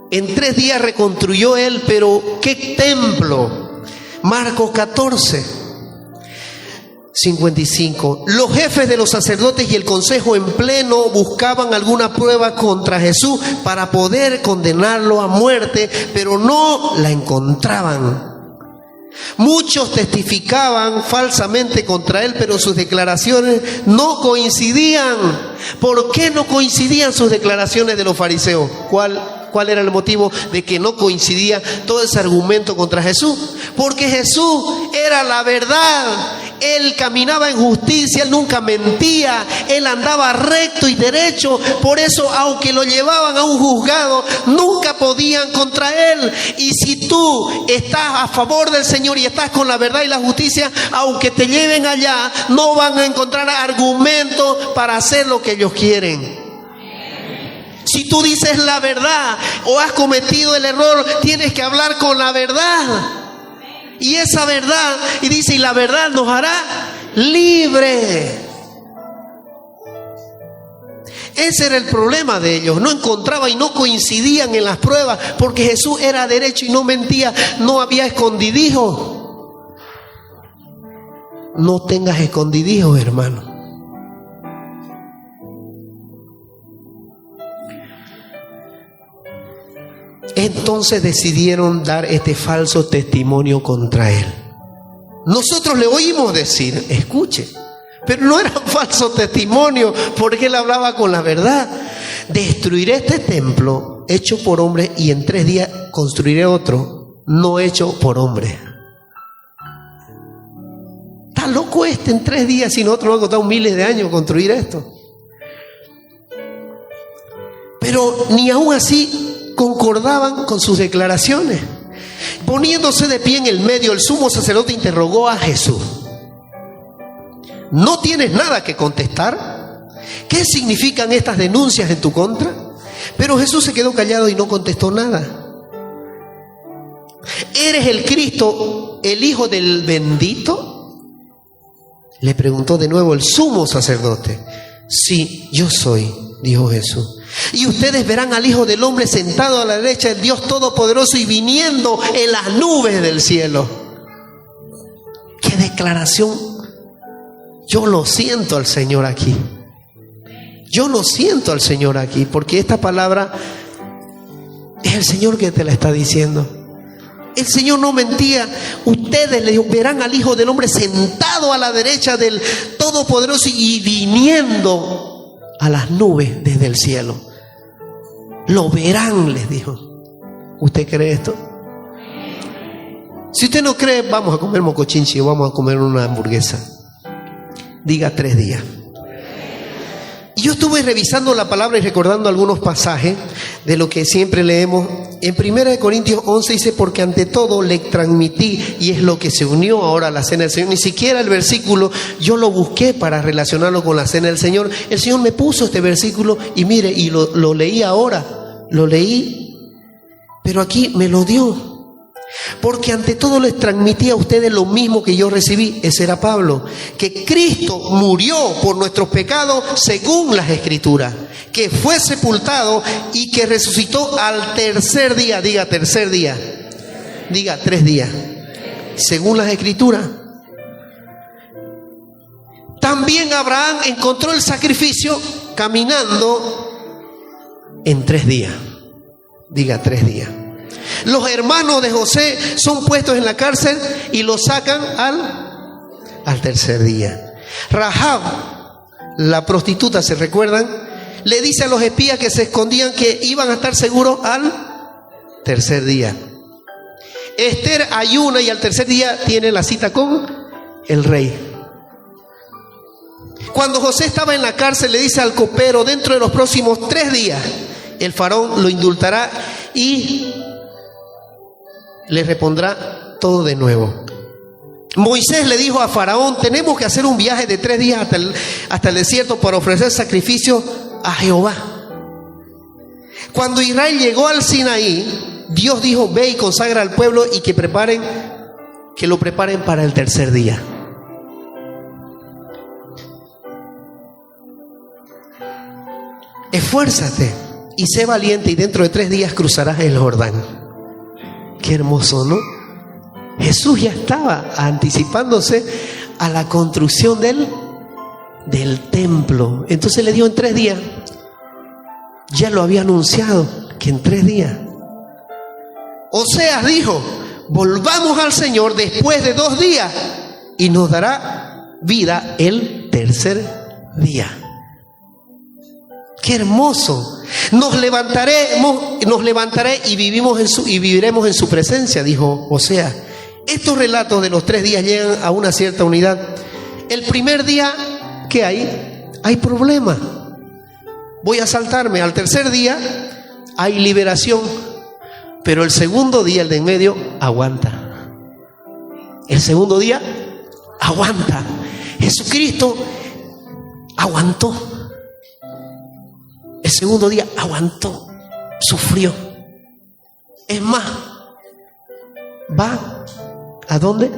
En 3 días reconstruyó Él, pero ¿qué templo? Marcos 14, 55. Los jefes de los sacerdotes y el consejo en pleno buscaban alguna prueba contra Jesús para poder condenarlo a muerte, pero no la encontraban. Muchos testificaban falsamente contra él, pero sus declaraciones no coincidían. ¿Por qué no coincidían sus declaraciones de los fariseos? ¿Cuál era el motivo de que no coincidía todo ese argumento contra Jesús? Porque Jesús era la verdad. Él caminaba en justicia, Él nunca mentía, Él andaba recto y derecho. Por eso, aunque lo llevaban a un juzgado, nunca podían contra Él. Y si tú estás a favor del Señor y estás con la verdad y la justicia, aunque te lleven allá, no van a encontrar argumentos para hacer lo que ellos quieren. Si tú dices la verdad o has cometido el error, tienes que hablar con la verdad. Y esa verdad, y dice, y la verdad nos hará libre. Ese era el problema de ellos. No encontraban y no coincidían en las pruebas, porque Jesús era derecho y no mentía, no había escondidijos. No tengas escondidijos, hermano. Entonces decidieron dar este falso testimonio contra él. Nosotros le oímos decir, escuche, pero no era falso testimonio, porque él hablaba con la verdad. Destruiré este templo hecho por hombre y en 3 días construiré otro no hecho por hombre. Está loco en 3 días, si nosotros nos ha costado miles de años construir esto. Pero ni aún así concordaban con sus declaraciones. Poniéndose de pie en el medio, el sumo sacerdote interrogó a Jesús: ¿no tienes nada que contestar? ¿Qué significan estas denuncias en tu contra? Pero Jesús se quedó callado y no contestó nada. ¿Eres el Cristo, el Hijo del bendito?, le preguntó de nuevo el sumo sacerdote. Sí, yo soy, dijo Jesús. Y ustedes verán al Hijo del Hombre sentado a la derecha del Dios Todopoderoso y viniendo en las nubes del cielo. ¡Qué declaración! Yo lo siento al Señor aquí. Yo lo siento al Señor aquí, porque esta palabra es el Señor que te la está diciendo. El Señor no mentía. Ustedes le verán al Hijo del Hombre sentado a la derecha del Todopoderoso y viniendo a las nubes desde el cielo. Lo verán, les dijo. ¿Usted cree esto? Si usted no cree, vamos a comer mocochinchi o vamos a comer una hamburguesa. Diga 3 días. Y yo estuve revisando la palabra y recordando algunos pasajes de lo que siempre leemos En 1 Corintios 11 dice, porque ante todo le transmití, y es lo que se unió ahora a la cena del Señor. Ni siquiera el versículo yo lo busqué para relacionarlo con la cena del Señor. El Señor me puso este versículo y mire, y lo leí ahora, lo leí, pero aquí me lo dio. Porque ante todo les transmití a ustedes lo mismo que yo recibí, ese era Pablo, que Cristo murió por nuestros pecados según las Escrituras, que fue sepultado y que resucitó al tercer día. Diga tercer día, diga 3 días, según las Escrituras. También Abraham encontró el sacrificio caminando en 3 días. Diga 3 días. Los hermanos de José son puestos en la cárcel y los sacan al tercer día. Rahab, la prostituta, ¿se recuerdan? Le dice a los espías que se escondían que iban a estar seguros al tercer día. Esther ayuna y al tercer día tiene la cita con el rey. Cuando José estaba en la cárcel, le dice al copero, dentro de los próximos 3 días el faraón lo indultará y le repondrá todo de nuevo. Moisés le dijo a Faraón, tenemos que hacer un viaje de 3 días hasta el desierto para ofrecer sacrificio a Jehová. Cuando Israel llegó al Sinaí, Dios dijo, ve y consagra al pueblo y que lo preparen para el tercer día. Esfuérzate y sé valiente y dentro de 3 días cruzarás el Jordán. Qué hermoso, ¿no? Jesús ya estaba anticipándose a la construcción del templo. Entonces le dio en 3 días. Ya lo había anunciado que en 3 días. Oseas dijo, volvamos al Señor después de 2 días y nos dará vida el tercer día. Qué hermoso. Nos levantaré y viviremos en su presencia, dijo Oseas. Estos relatos de los 3 días llegan a una cierta unidad. El primer día, ¿qué hay? Hay problema. Voy a saltarme. Al tercer día hay liberación. Pero el segundo día, el de en medio, aguanta. El segundo día aguanta. Jesucristo aguantó. El segundo día aguantó, sufrió. Es más, va ¿a dónde?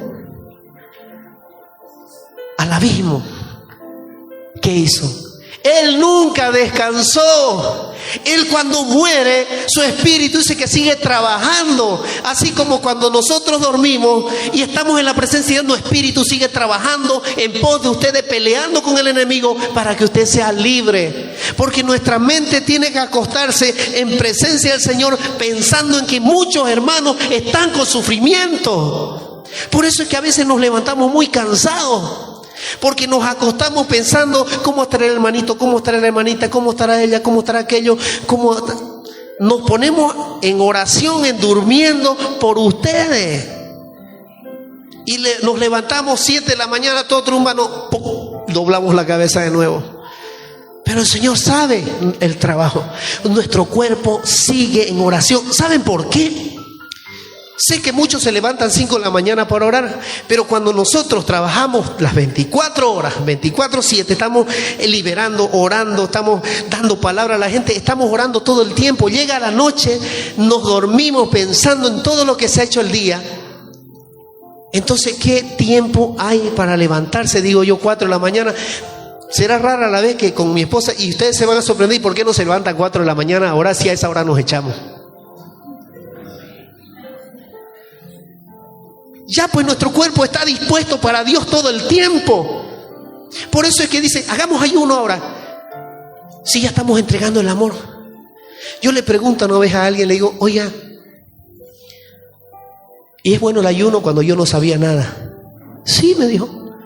Al abismo. ¿Qué hizo? Él nunca descansó. Él cuando muere, su espíritu dice que sigue trabajando. Así como cuando nosotros dormimos y estamos en la presencia de Dios, nuestro espíritu sigue trabajando en pos de ustedes, peleando con el enemigo para que usted sea libre. Porque nuestra mente tiene que acostarse en presencia del Señor pensando en que muchos hermanos están con sufrimiento. Por eso es que a veces nos levantamos muy cansados. Porque nos acostamos pensando cómo estará el hermanito, cómo estará la hermanita, cómo estará ella, cómo estará aquello, nos ponemos en oración, en durmiendo por ustedes. Y nos levantamos 7 de la mañana, todo trumbano, doblamos la cabeza de nuevo. Pero el Señor sabe el trabajo. Nuestro cuerpo sigue en oración. ¿Saben por qué? Sé que muchos se levantan 5 de la mañana para orar, pero cuando nosotros trabajamos las 24 horas, 24/7, estamos liberando, orando, estamos dando palabra a la gente, estamos orando todo el tiempo. Llega la noche, nos dormimos pensando en todo lo que se ha hecho el día. Entonces, ¿qué tiempo hay para levantarse? Digo yo, 4 de la mañana. Será rara la vez que con mi esposa, y ustedes se van a sorprender, ¿por qué no se levantan 4 de la mañana a orar si a esa hora nos echamos? Ya pues nuestro cuerpo está dispuesto para Dios todo el tiempo. Por eso es que dice, hagamos ayuno ahora. Si ya estamos entregando el amor. Yo le pregunto una vez a alguien, le digo, oiga, ¿y es bueno el ayuno cuando yo no sabía nada? Sí, me dijo,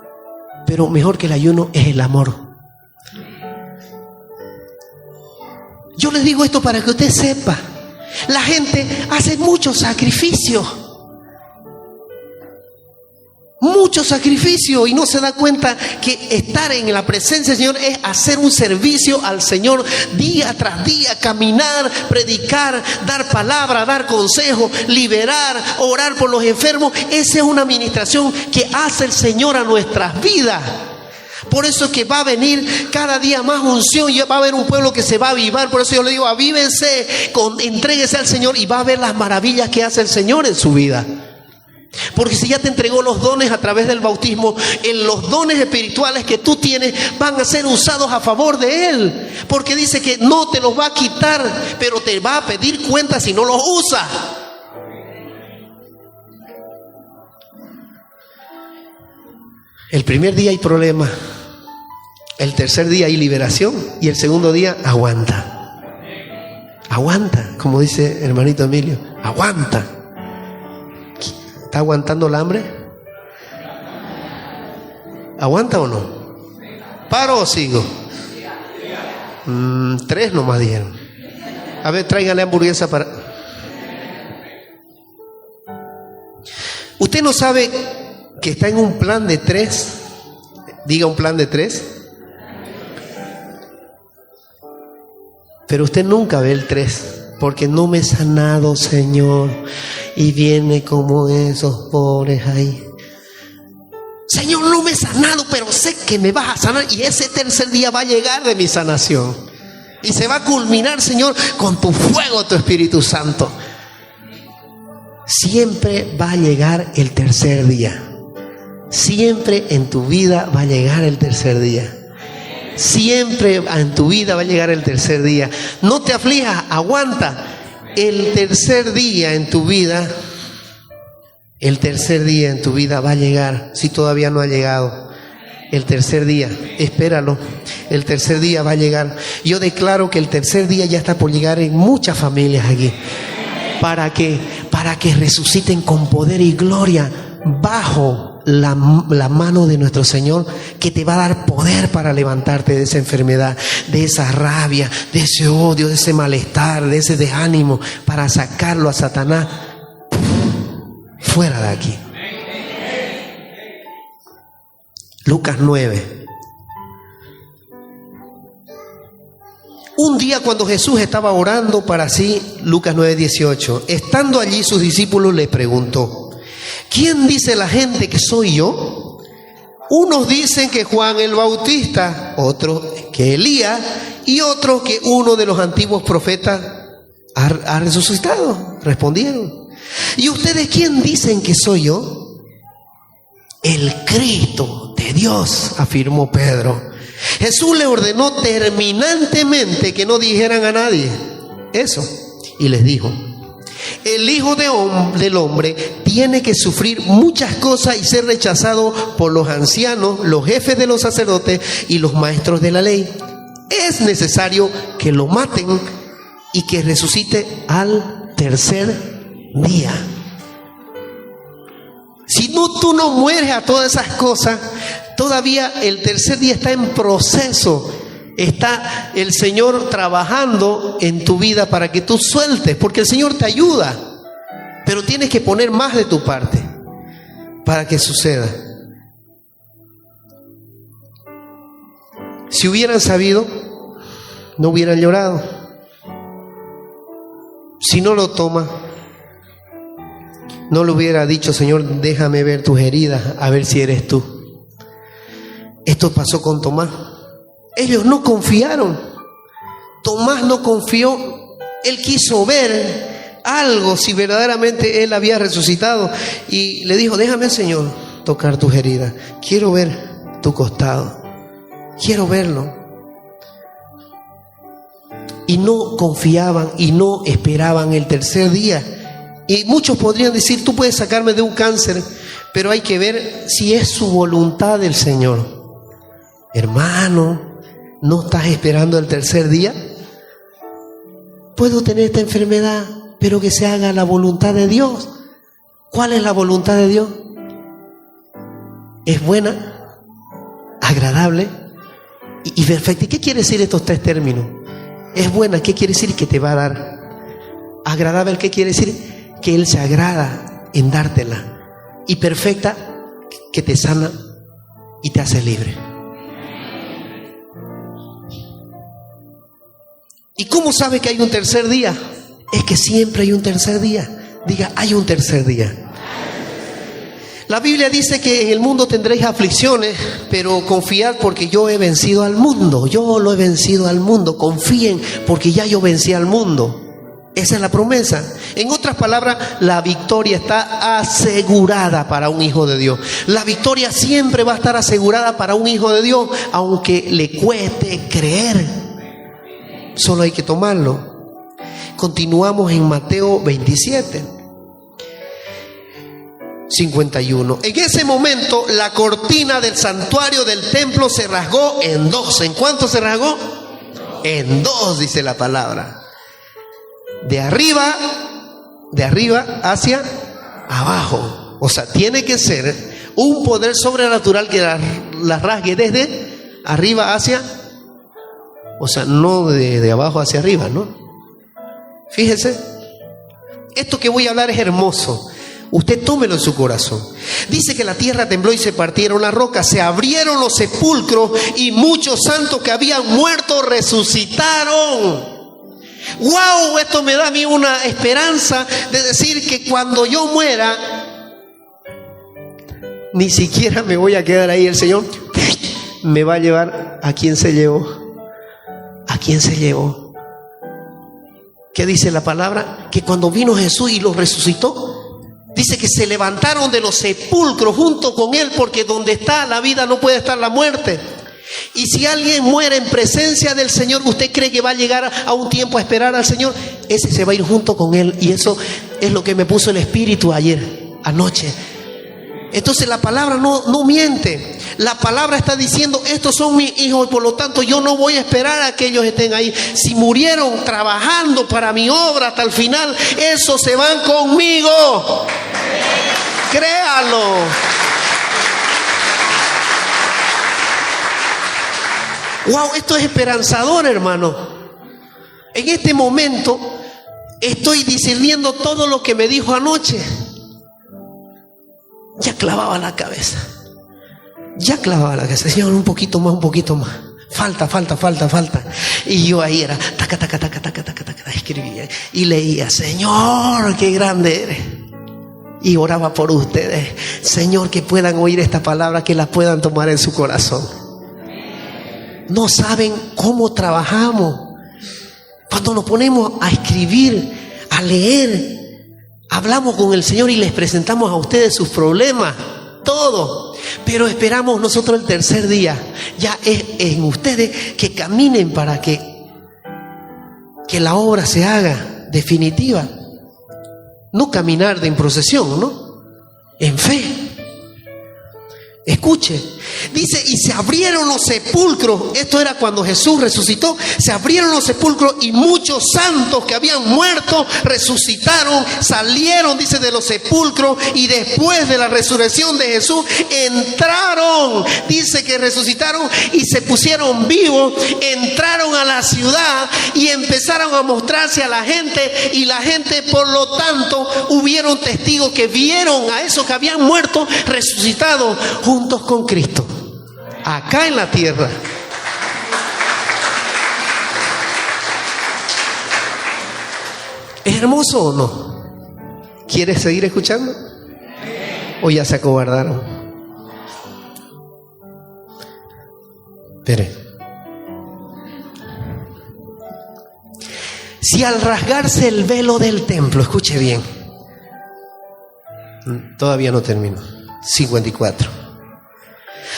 pero mejor que el ayuno es el amor. Yo les digo esto para que usted sepa. La gente hace muchos sacrificios. mucho sacrificio y no se da cuenta que estar en la presencia del Señor es hacer un servicio al Señor día tras día, caminar, predicar, dar palabra, dar consejo, liberar, orar por los enfermos. Esa es una administración que hace el Señor a nuestras vidas. Por eso es que va a venir cada día más unción y va a haber un pueblo que se va a avivar. Por eso yo le digo, avívense, entréguese al Señor y va a ver las maravillas que hace el Señor en su vida. Porque si ya te entregó los dones a través del bautismo, los dones espirituales que tú tienes van a ser usados a favor de Él. Porque dice que no te los va a quitar, pero te va a pedir cuenta si no los usas. El primer día hay problema, el tercer día hay liberación y el segundo día aguanta. Aguanta, como dice hermanito Emilio, aguanta. ¿Está aguantando el hambre? ¿Aguanta o no? ¿Paro o sigo? 3 nomás dijeron. A ver, tráiganle hamburguesa para... ¿Usted no sabe que está en un plan de 3? Diga un plan de 3. Pero usted nunca ve el 3. Porque no me he sanado, Señor. Y viene como esos pobres ahí. Señor, no me he sanado, pero sé que me vas a sanar. Y ese tercer día va a llegar de mi sanación. Y se va a culminar, Señor, con tu fuego, tu Espíritu Santo. Siempre va a llegar el tercer día. Siempre en tu vida va a llegar el tercer día. Siempre en tu vida va a llegar el tercer día. No te aflijas, aguanta. El tercer día en tu vida, el tercer día en tu vida va a llegar. Si todavía no ha llegado, el tercer día, espéralo. El tercer día va a llegar. Yo declaro que el tercer día ya está por llegar en muchas familias aquí. Para que resuciten con poder y gloria bajo la mano de nuestro Señor, que te va a dar poder para levantarte de esa enfermedad, de esa rabia, de ese odio, de ese malestar, de ese desánimo, para sacarlo a Satanás fuera de aquí. Lucas 9. Un día cuando Jesús estaba orando para sí, Lucas 9:18, estando allí sus discípulos le preguntó: ¿quién dice la gente que soy yo? Unos dicen que Juan el Bautista, otros que Elías y otros que uno de los antiguos profetas ha resucitado. Respondieron. ¿Y ustedes quién dicen que soy yo? El Cristo de Dios, afirmó Pedro. Jesús le ordenó terminantemente que no dijeran a nadie eso y les dijo: el Hijo del Hombre tiene que sufrir muchas cosas y ser rechazado por los ancianos, los jefes de los sacerdotes y los maestros de la ley. Es necesario que lo maten y que resucite al tercer día. Si no, tú no mueres a todas esas cosas, todavía el tercer día está en proceso. Está el Señor trabajando en tu vida para que tú sueltes, porque el Señor te ayuda, pero tienes que poner más de tu parte para que suceda. Si hubieran sabido, no hubieran llorado. Si no lo toma, no le hubiera dicho: Señor, déjame ver tus heridas, a ver si eres tú. Esto pasó con Tomás. Ellos no confiaron. Tomás no confió. Él quiso ver algo, si verdaderamente él había resucitado. Y le dijo: déjame, Señor, tocar tus heridas. Quiero ver tu costado. Quiero verlo. Y no confiaban y no esperaban el tercer día. Y muchos podrían decir: tú puedes sacarme de un cáncer, pero hay que ver si es su voluntad del Señor. Hermano, ¿no estás esperando el tercer día? Puedo tener esta enfermedad, pero que se haga la voluntad de Dios. ¿Cuál es la voluntad de Dios? ¿Es buena, agradable y perfecta? ¿Y qué quiere decir estos 3 términos? Es buena, ¿qué quiere decir? Que te va a dar. Agradable, ¿qué quiere decir? Que Él se agrada en dártela. Y perfecta, que te sana y te hace libre. ¿Y cómo sabe que hay un tercer día? Es que siempre hay un tercer día. Diga, hay un tercer día. La Biblia dice que en el mundo tendréis aflicciones, pero confiad porque yo he vencido al mundo. Yo lo he vencido al mundo. Confíen porque ya yo vencí al mundo. Esa es la promesa. En otras palabras, la victoria está asegurada para un hijo de Dios. La victoria siempre va a estar asegurada para un hijo de Dios, aunque le cueste creer. Solo hay que tomarlo. Continuamos en Mateo 27. 51. En ese momento la cortina del santuario del templo se rasgó en dos. ¿En cuánto se rasgó? En dos, dice la palabra. De arriba hacia abajo. O sea, tiene que ser un poder sobrenatural que la rasgue desde arriba hacia, o sea, no de abajo hacia arriba, ¿no? Fíjese, esto que voy a hablar es hermoso. Usted tómelo en su corazón. Dice que la tierra tembló y se partieron las rocas, se abrieron los sepulcros y muchos santos que habían muerto resucitaron. ¡Wow! Esto me da a mí una esperanza de decir que cuando yo muera, ni siquiera me voy a quedar ahí. El Señor me va a llevar a quien se llevó. ¿A quién se llevó? ¿Qué dice la palabra? Que cuando vino Jesús y los resucitó, dice que se levantaron de los sepulcros junto con Él, porque donde está la vida no puede estar la muerte. Y si alguien muere en presencia del Señor, ¿usted cree que va a llegar a un tiempo a esperar al Señor? Ese se va a ir junto con Él. Y eso es lo que me puso el Espíritu anoche. Entonces la palabra no miente. La palabra está diciendo, estos son mis hijos y por lo tanto yo no voy a esperar a que ellos estén ahí. Si murieron trabajando para mi obra hasta el final, esos se van conmigo. Créalo. Wow, esto es esperanzador, hermano. En este momento estoy discerniendo todo lo que me dijo anoche. Ya clavaba la cabeza. Señor, un poquito más. Falta. Y yo ahí era, taca, escribía y leía, Señor, qué grande eres. Y oraba por ustedes, Señor, que puedan oír esta palabra, que la puedan tomar en su corazón. No saben cómo trabajamos. Cuando nos ponemos a escribir, a leer, hablamos con el Señor y les presentamos a ustedes sus problemas, todo. Pero esperamos nosotros el tercer día. Ya es en ustedes que caminen para que la obra se haga definitiva. No caminar de procesión, ¿no? En fe. Escuche, dice, y se abrieron los sepulcros. Esto era cuando Jesús resucitó. Se abrieron los sepulcros y muchos santos que habían muerto resucitaron, salieron, dice, de los sepulcros, y después de la resurrección de Jesús entraron, dice que resucitaron y se pusieron vivos, entraron a la ciudad y empezaron a mostrarse a la gente, y la gente, por lo tanto, hubieron testigos que vieron a esos que habían muerto resucitados juntos con Cristo, acá en la tierra. ¿Es hermoso o no? ¿Quieres seguir escuchando? ¿O ya se acobardaron? Espere. Si al rasgarse el velo del templo, escuche bien, todavía no termino. 54.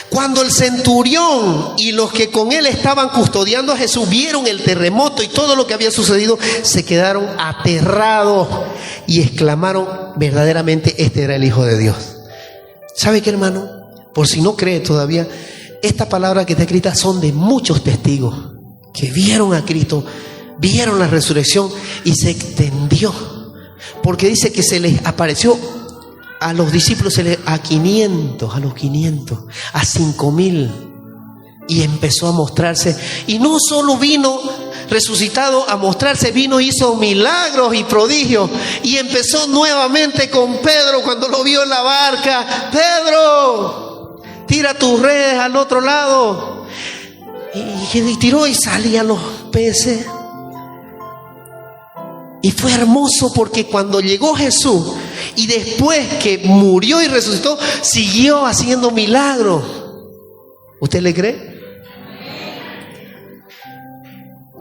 Cuando el centurión y los que con él estaban custodiando a Jesús vieron el terremoto y todo lo que había sucedido, se quedaron aterrados y exclamaron, verdaderamente este era el Hijo de Dios. ¿Sabe qué, hermano? Por si no cree todavía, esta palabra que está escrita son de muchos testigos que vieron a Cristo, vieron la resurrección, y se extendió, porque dice que se les apareció a los discípulos, a 500, a los 500, a 5,000, y empezó a mostrarse. Y no solo vino resucitado a mostrarse, vino, hizo milagros y prodigios. Y empezó nuevamente con Pedro cuando lo vio en la barca. Pedro, tira tus redes al otro lado. Y tiró y salían los peces. Y fue hermoso porque cuando llegó Jesús y después que murió y resucitó, siguió haciendo milagros. ¿Usted le cree?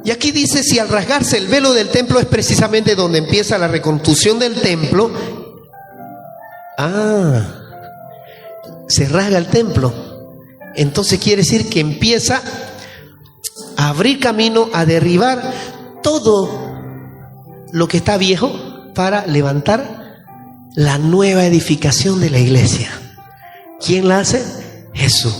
Y aquí dice, si al rasgarse el velo del templo es precisamente donde empieza la reconstrucción del templo. Se rasga el templo. Entonces quiere decir que empieza a abrir camino, a derribar todo lo que está viejo para levantar la nueva edificación de la iglesia. ¿Quién la hace? Jesús.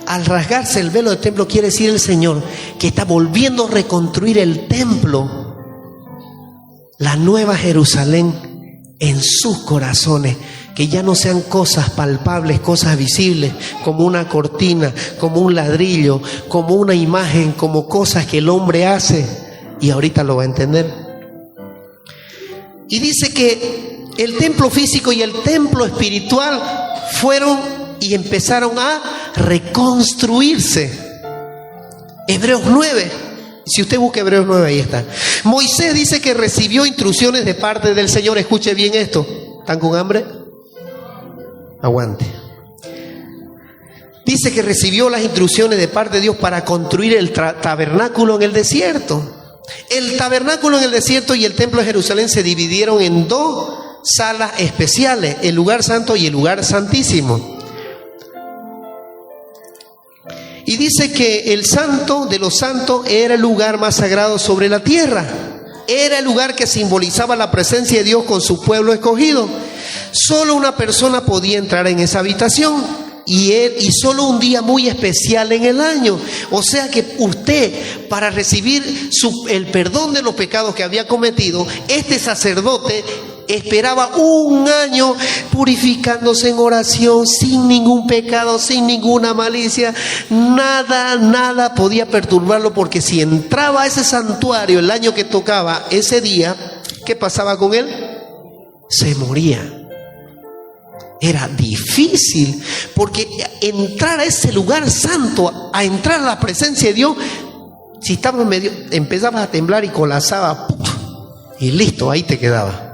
Al rasgarse el velo del templo quiere decir el Señor que está volviendo a reconstruir el templo, la nueva Jerusalén en sus corazones, que ya no sean cosas palpables, cosas visibles, como una cortina, como un ladrillo, como una imagen, como cosas que el hombre hace, y ahorita lo va a entender. Y dice que el templo físico y el templo espiritual fueron y empezaron a reconstruirse. Hebreos 9. Si usted busca Hebreos 9, ahí está. Moisés dice que recibió instrucciones de parte del Señor. Escuche bien esto. ¿Están con hambre? Aguante. Dice que recibió las instrucciones de parte de Dios para construir el tabernáculo en el desierto. El tabernáculo en el desierto y el templo de Jerusalén se dividieron en dos salas especiales, el lugar santo y el lugar santísimo. Y dice que el santo de los santos era el lugar más sagrado sobre la tierra. Era el lugar que simbolizaba la presencia de Dios con su pueblo escogido. Solo una persona podía entrar en esa habitación y solo un día muy especial en el año. O sea que usted, para recibir el perdón de los pecados que había cometido, este sacerdote esperaba un año purificándose en oración, sin ningún pecado, sin ninguna malicia. Nada podía perturbarlo, porque si entraba a ese santuario el año que tocaba ese día, ¿qué pasaba con él? Se moría. Era difícil, porque entrar a ese lugar santo, a entrar a la presencia de Dios, si estabas medio, empezabas a temblar y colapsaba, y listo, ahí te quedaba.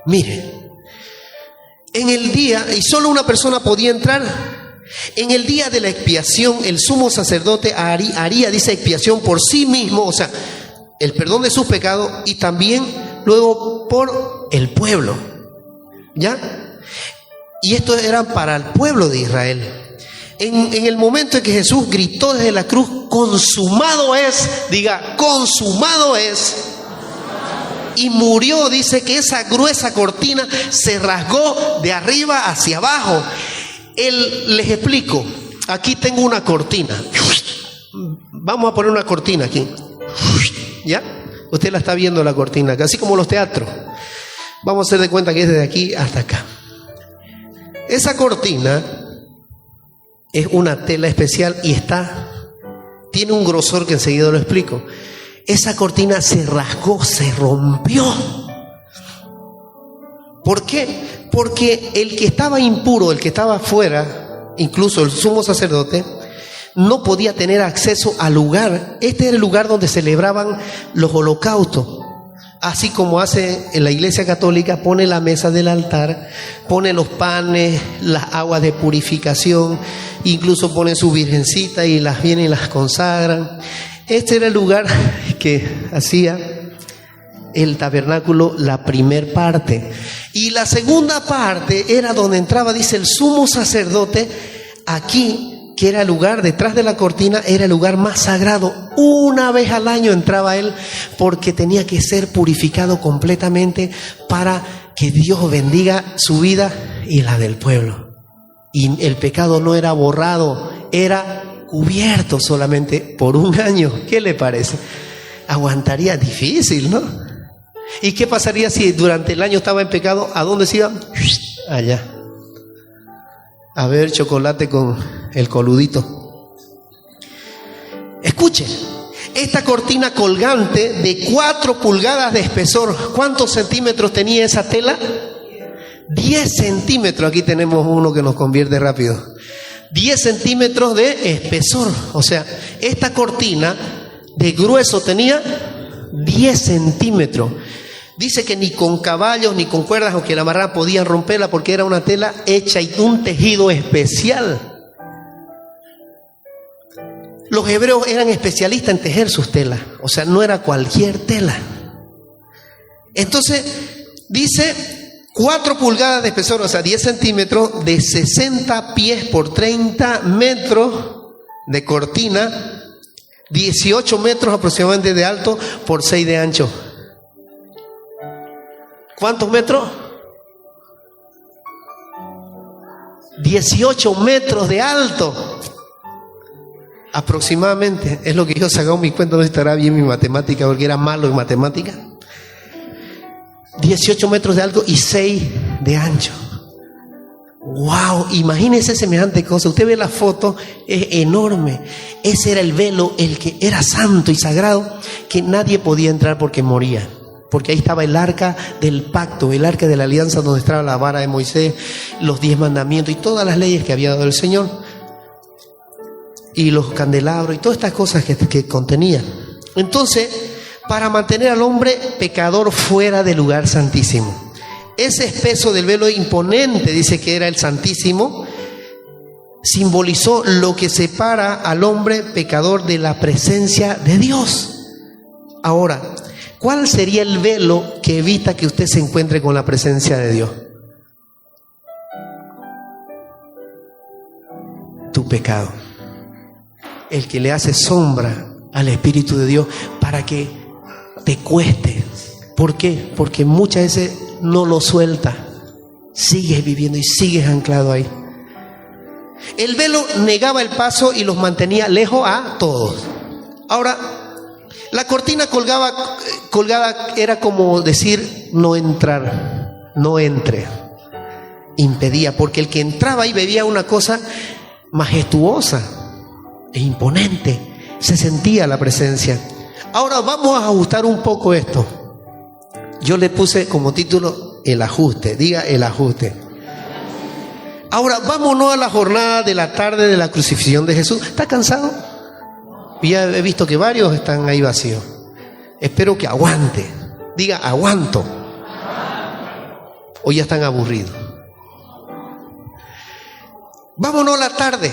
Mire, en el día, y solo una persona podía entrar, en el día de la expiación, el sumo sacerdote haría, dice, expiación por sí mismo, o sea, el perdón de sus pecados, y también luego por el pueblo, ¿ya? Y esto era para el pueblo de Israel. En el momento en que Jesús gritó desde la cruz, consumado es, diga, consumado es, y murió, dice que esa gruesa cortina se rasgó de arriba hacia abajo. Les explico, aquí tengo una cortina, vamos a poner una cortina aquí, ¿ya? Usted la está viendo, la cortina, así como los teatros. Vamos a hacer de cuenta que es desde aquí hasta acá. Esa cortina es una tela especial y tiene un grosor que enseguida lo explico. Esa cortina se rasgó, se rompió. ¿Por qué? Porque el que estaba impuro, el que estaba afuera, incluso el sumo sacerdote, no podía tener acceso al lugar. Este era el lugar donde celebraban los holocaustos. Así como hace en la Iglesia Católica, pone la mesa del altar, pone los panes, las aguas de purificación, incluso pone su virgencita y las vienen y las consagran. Este era el lugar que hacía el tabernáculo, la primer parte. Y la segunda parte era donde entraba, dice, el sumo sacerdote. Aquí, que era el lugar detrás de la cortina, era el lugar más sagrado. Una vez al año entraba él, porque tenía que ser purificado completamente para que Dios bendiga su vida y la del pueblo. Y el pecado no era borrado, era cubierto solamente por un año. ¿Qué le parece? Aguantaría, difícil, ¿no? ¿Y qué pasaría si durante el año estaba en pecado? ¿A dónde se iba? Allá. A ver chocolate con el coludito. Escuche, Esta cortina colgante de 4 pulgadas de espesor, ¿cuántos centímetros tenía esa tela? 10 centímetros. Aquí tenemos uno que nos convierte rápido. 10 centímetros de espesor. O sea, esta cortina de grueso tenía 10 centímetros. Dice que ni con caballos ni con cuerdas, aunque la amarraran, podían romperla porque era una tela hecha y un tejido especial. Los hebreos eran especialistas en tejer sus telas, o sea, no era cualquier tela. Entonces, dice 4 pulgadas de espesor, o sea, 10 centímetros, de 60 pies por 30 metros de cortina, 18 metros aproximadamente de alto por 6 de ancho. ¿Cuántos metros? 18 metros de alto. Aproximadamente, es lo que yo he sacado mi cuenta, no estará bien mi matemática porque era malo en matemática. 18 metros de alto y 6 de ancho. ¡Wow! Imagínese semejante cosa. Usted ve la foto, es enorme. Ese era el velo, el que era santo y sagrado, que nadie podía entrar porque moría. Porque ahí estaba el arca del pacto, el arca de la alianza, donde estaba la vara de Moisés, los 10 mandamientos y todas las leyes que había dado el Señor. Y los candelabros y todas estas cosas que contenía. Entonces, para mantener al hombre pecador fuera del lugar santísimo, ese espeso del velo imponente, dice que era el santísimo, simbolizó lo que separa al hombre pecador de la presencia de Dios. Ahora, ¿cuál sería el velo que evita que usted se encuentre con la presencia de Dios? Tu pecado. El que le hace sombra al Espíritu de Dios para que te cueste. ¿Por qué? Porque muchas veces no lo suelta. Sigues viviendo y sigues anclado ahí. El velo negaba el paso y los mantenía lejos a todos. Ahora, la cortina colgada era como decir no entrar, no entre. Impedía, porque el que entraba ahí veía una cosa majestuosa e imponente, se sentía la presencia. Ahora vamos a ajustar un poco esto. Yo le puse como título el ajuste, diga el ajuste. Ahora vámonos a la jornada de la tarde de la crucifixión de Jesús. ¿Está cansado? Ya he visto que varios están ahí vacíos. Espero que aguante, diga aguanto. O ya están aburridos. Vámonos a la tarde.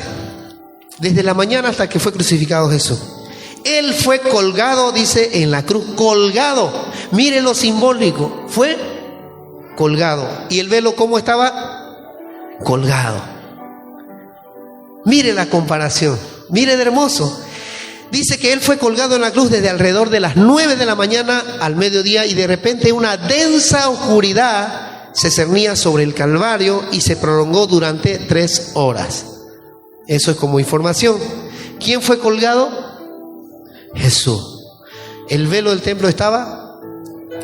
Desde la mañana hasta que fue crucificado Jesús. Él fue colgado, dice, en la cruz. Colgado. Mire lo simbólico. Fue colgado. ¿Y el velo cómo estaba? Colgado. Mire la comparación. Mire de hermoso. Dice que Él fue colgado en la cruz desde alrededor de las 9 de la mañana al mediodía, y de repente una densa oscuridad se cernía sobre el Calvario y se prolongó durante 3 horas. Eso es como información. ¿Quién fue colgado? Jesús. El velo del templo estaba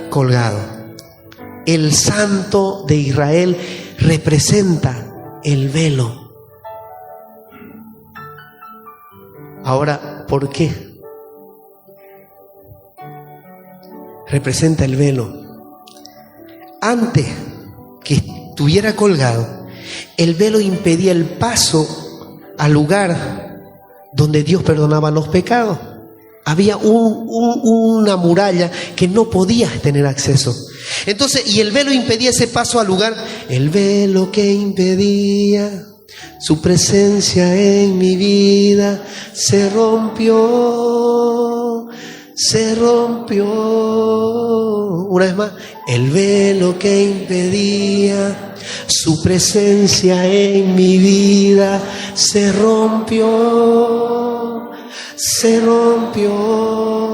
colgado. El Santo de Israel representa el velo. Ahora, ¿por qué? Representa el velo. Antes que estuviera colgado, el velo impedía el paso al lugar donde Dios perdonaba los pecados. Había una muralla que no podías tener acceso. Entonces, y el velo impedía ese paso al lugar. El velo que impedía su presencia en mi vida se rompió, se rompió. Una vez más, el velo que impedía su presencia en mi vida se rompió, se rompió.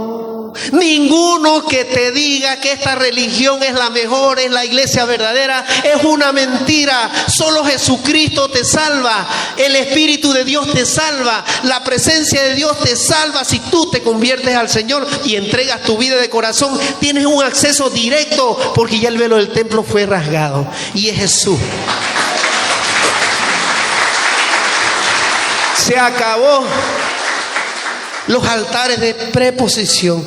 Ninguno que te diga que esta religión es la mejor, es la iglesia verdadera, es una mentira. Solo Jesucristo te salva, el Espíritu de Dios te salva, la presencia de Dios te salva. Si tú te conviertes al Señor y entregas tu vida de corazón, tienes un acceso directo, porque ya el velo del templo fue rasgado y es Jesús. Se acabó los altares de preposición,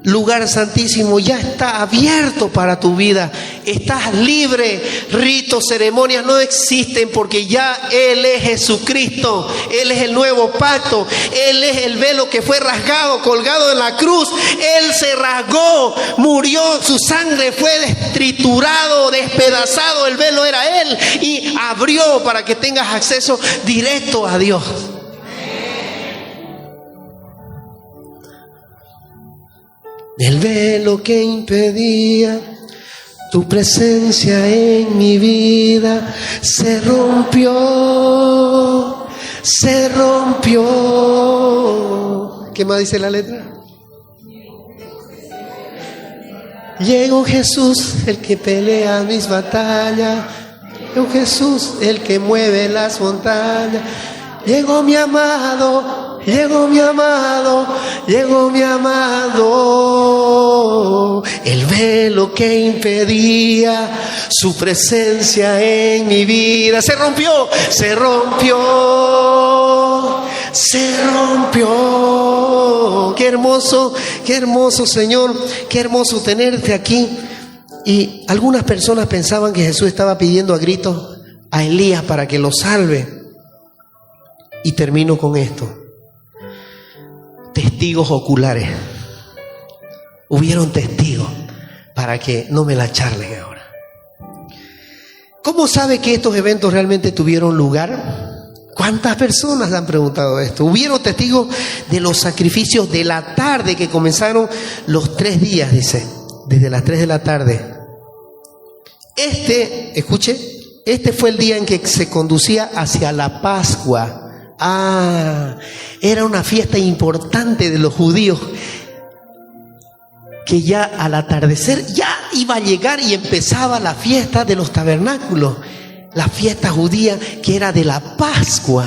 lugar santísimo ya está abierto para tu vida. Estás libre. Ritos, ceremonias no existen porque ya Él es Jesucristo. Él es el nuevo pacto. Él es el velo que fue rasgado, colgado en la cruz. Él se rasgó, murió, su sangre fue triturado, despedazado. El velo era Él y abrió para que tengas acceso directo a Dios. El velo que impedía tu presencia en mi vida se rompió, se rompió. ¿Qué más dice la letra? Llegó Jesús, el que pelea mis batallas. Llegó Jesús, el que mueve las montañas. Llegó mi amado, llegó mi amado, llegó mi amado. El velo que impedía su presencia en mi vida se rompió, se rompió, se rompió. Qué hermoso, Señor, qué hermoso tenerte aquí. Y algunas personas pensaban que Jesús estaba pidiendo a gritos a Elías para que lo salve. Y termino con esto. Testigos oculares. Hubieron testigos para que no me la charlen ahora. ¿Cómo sabe que estos eventos realmente tuvieron lugar? ¿Cuántas personas han preguntado esto? Hubieron testigos de los sacrificios de la tarde que comenzaron los 3 días, dice, desde las 3 de la tarde. Escuche, este fue el día en que se conducía hacia la Pascua. Era una fiesta importante de los judíos que ya al atardecer ya iba a llegar y empezaba la fiesta de los tabernáculos, la fiesta judía que era de la Pascua.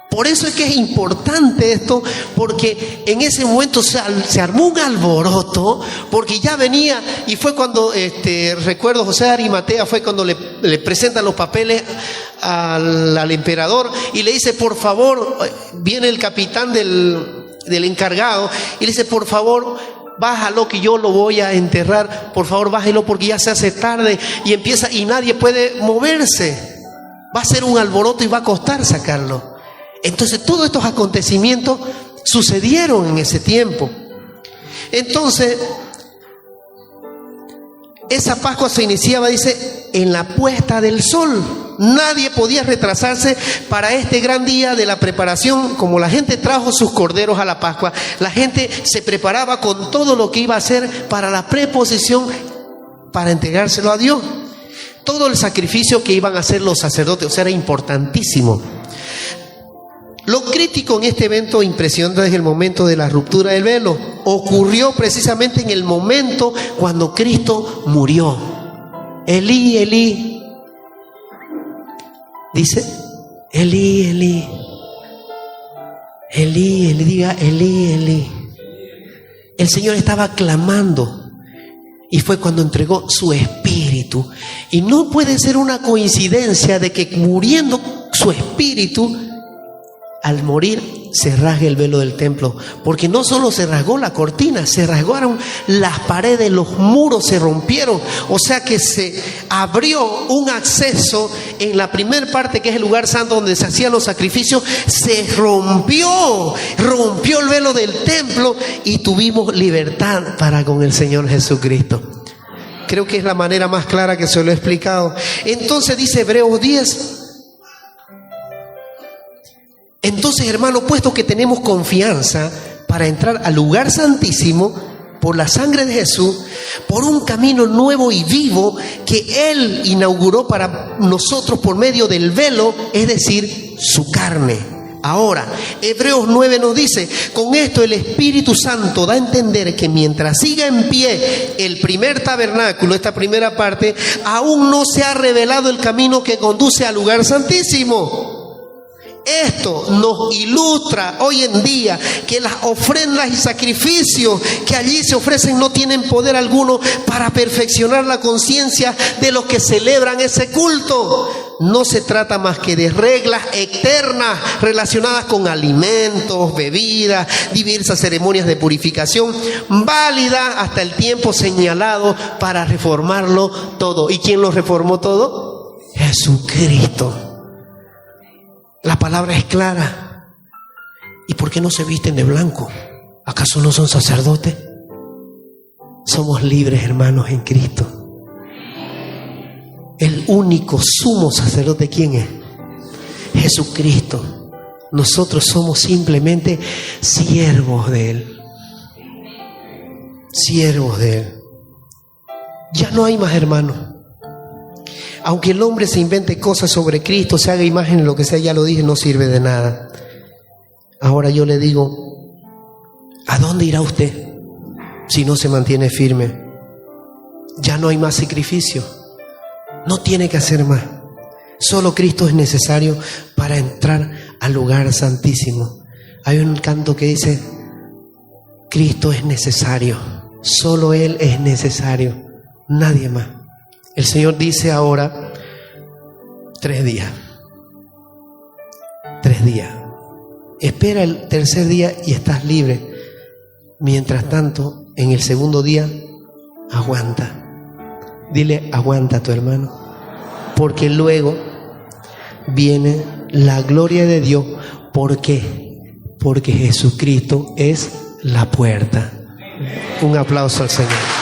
Por eso es que es importante esto, porque en ese momento se armó un alboroto, porque ya venía, y fue cuando, recuerdo, José de Arimatea fue cuando le presentan los papeles al emperador y le dice, por favor, viene el capitán del encargado y le dice, por favor, bájalo que yo lo voy a enterrar, por favor bájelo porque ya se hace tarde, y empieza y nadie puede moverse, va a ser un alboroto y va a costar sacarlo. Entonces todos estos acontecimientos sucedieron en ese tiempo. Entonces esa Pascua se iniciaba, dice, en la puesta del sol. Nadie podía retrasarse para este gran día de la preparación. Como la gente trajo sus corderos a la Pascua, la gente se preparaba con todo lo que iba a hacer para la preposición, para entregárselo a Dios. Todo el sacrificio que iban a hacer los sacerdotes, o sea, era importantísimo. Lo crítico en este evento impresionante es el momento de la ruptura del velo. Ocurrió precisamente en el momento cuando Cristo murió. Elí, Elí. Dice, Elí, Elí. Elí, Elí, diga Elí, Elí. El Señor estaba clamando y fue cuando entregó su espíritu. Y no puede ser una coincidencia de que muriendo su espíritu, al morir se rasgue el velo del templo, porque no solo se rasgó la cortina, se rasgaron las paredes, los muros se rompieron, o sea que se abrió un acceso en la primera parte, que es el lugar santo donde se hacían los sacrificios. Se rompió el velo del templo y tuvimos libertad para con el Señor Jesucristo. Creo que es la manera más clara que se lo he explicado. Entonces dice Hebreos 10. Entonces, hermano, puesto que tenemos confianza para entrar al lugar santísimo por la sangre de Jesús, por un camino nuevo y vivo que Él inauguró para nosotros por medio del velo, es decir, su carne. Ahora, Hebreos 9 nos dice, con esto el Espíritu Santo da a entender que mientras siga en pie el primer tabernáculo, esta primera parte, aún no se ha revelado el camino que conduce al lugar santísimo. Esto nos ilustra hoy en día que las ofrendas y sacrificios que allí se ofrecen no tienen poder alguno para perfeccionar la conciencia de los que celebran ese culto. no se trata más que de reglas eternas relacionadas con alimentos, bebidas, diversas ceremonias de purificación, válidas hasta el tiempo señalado para reformarlo todo. ¿Y quién lo reformó todo? Jesucristo. La palabra es clara. ¿Y por qué no se visten de blanco? ¿Acaso no son sacerdotes? Somos libres, hermanos, en Cristo. El único sumo sacerdote, ¿quién es? Jesucristo. Nosotros somos simplemente siervos de Él. Siervos de Él. Ya no hay más, hermanos. Aunque el hombre se invente cosas sobre Cristo, se haga imagen, lo que sea, ya lo dije, no sirve de nada. Ahora yo le digo, ¿a dónde irá usted si no se mantiene firme? Ya no hay más sacrificio. No tiene que hacer más. Solo Cristo es necesario para entrar al lugar santísimo. Hay un canto que dice, Cristo es necesario. Solo Él es necesario. Nadie más. El Señor dice ahora, 3 días. 3 días. Espera el tercer día y estás libre. Mientras tanto, en el segundo día, aguanta. Dile, aguanta a tu hermano, porque luego viene la gloria de Dios. ¿Por qué? Porque Jesucristo es la puerta. Un aplauso al Señor.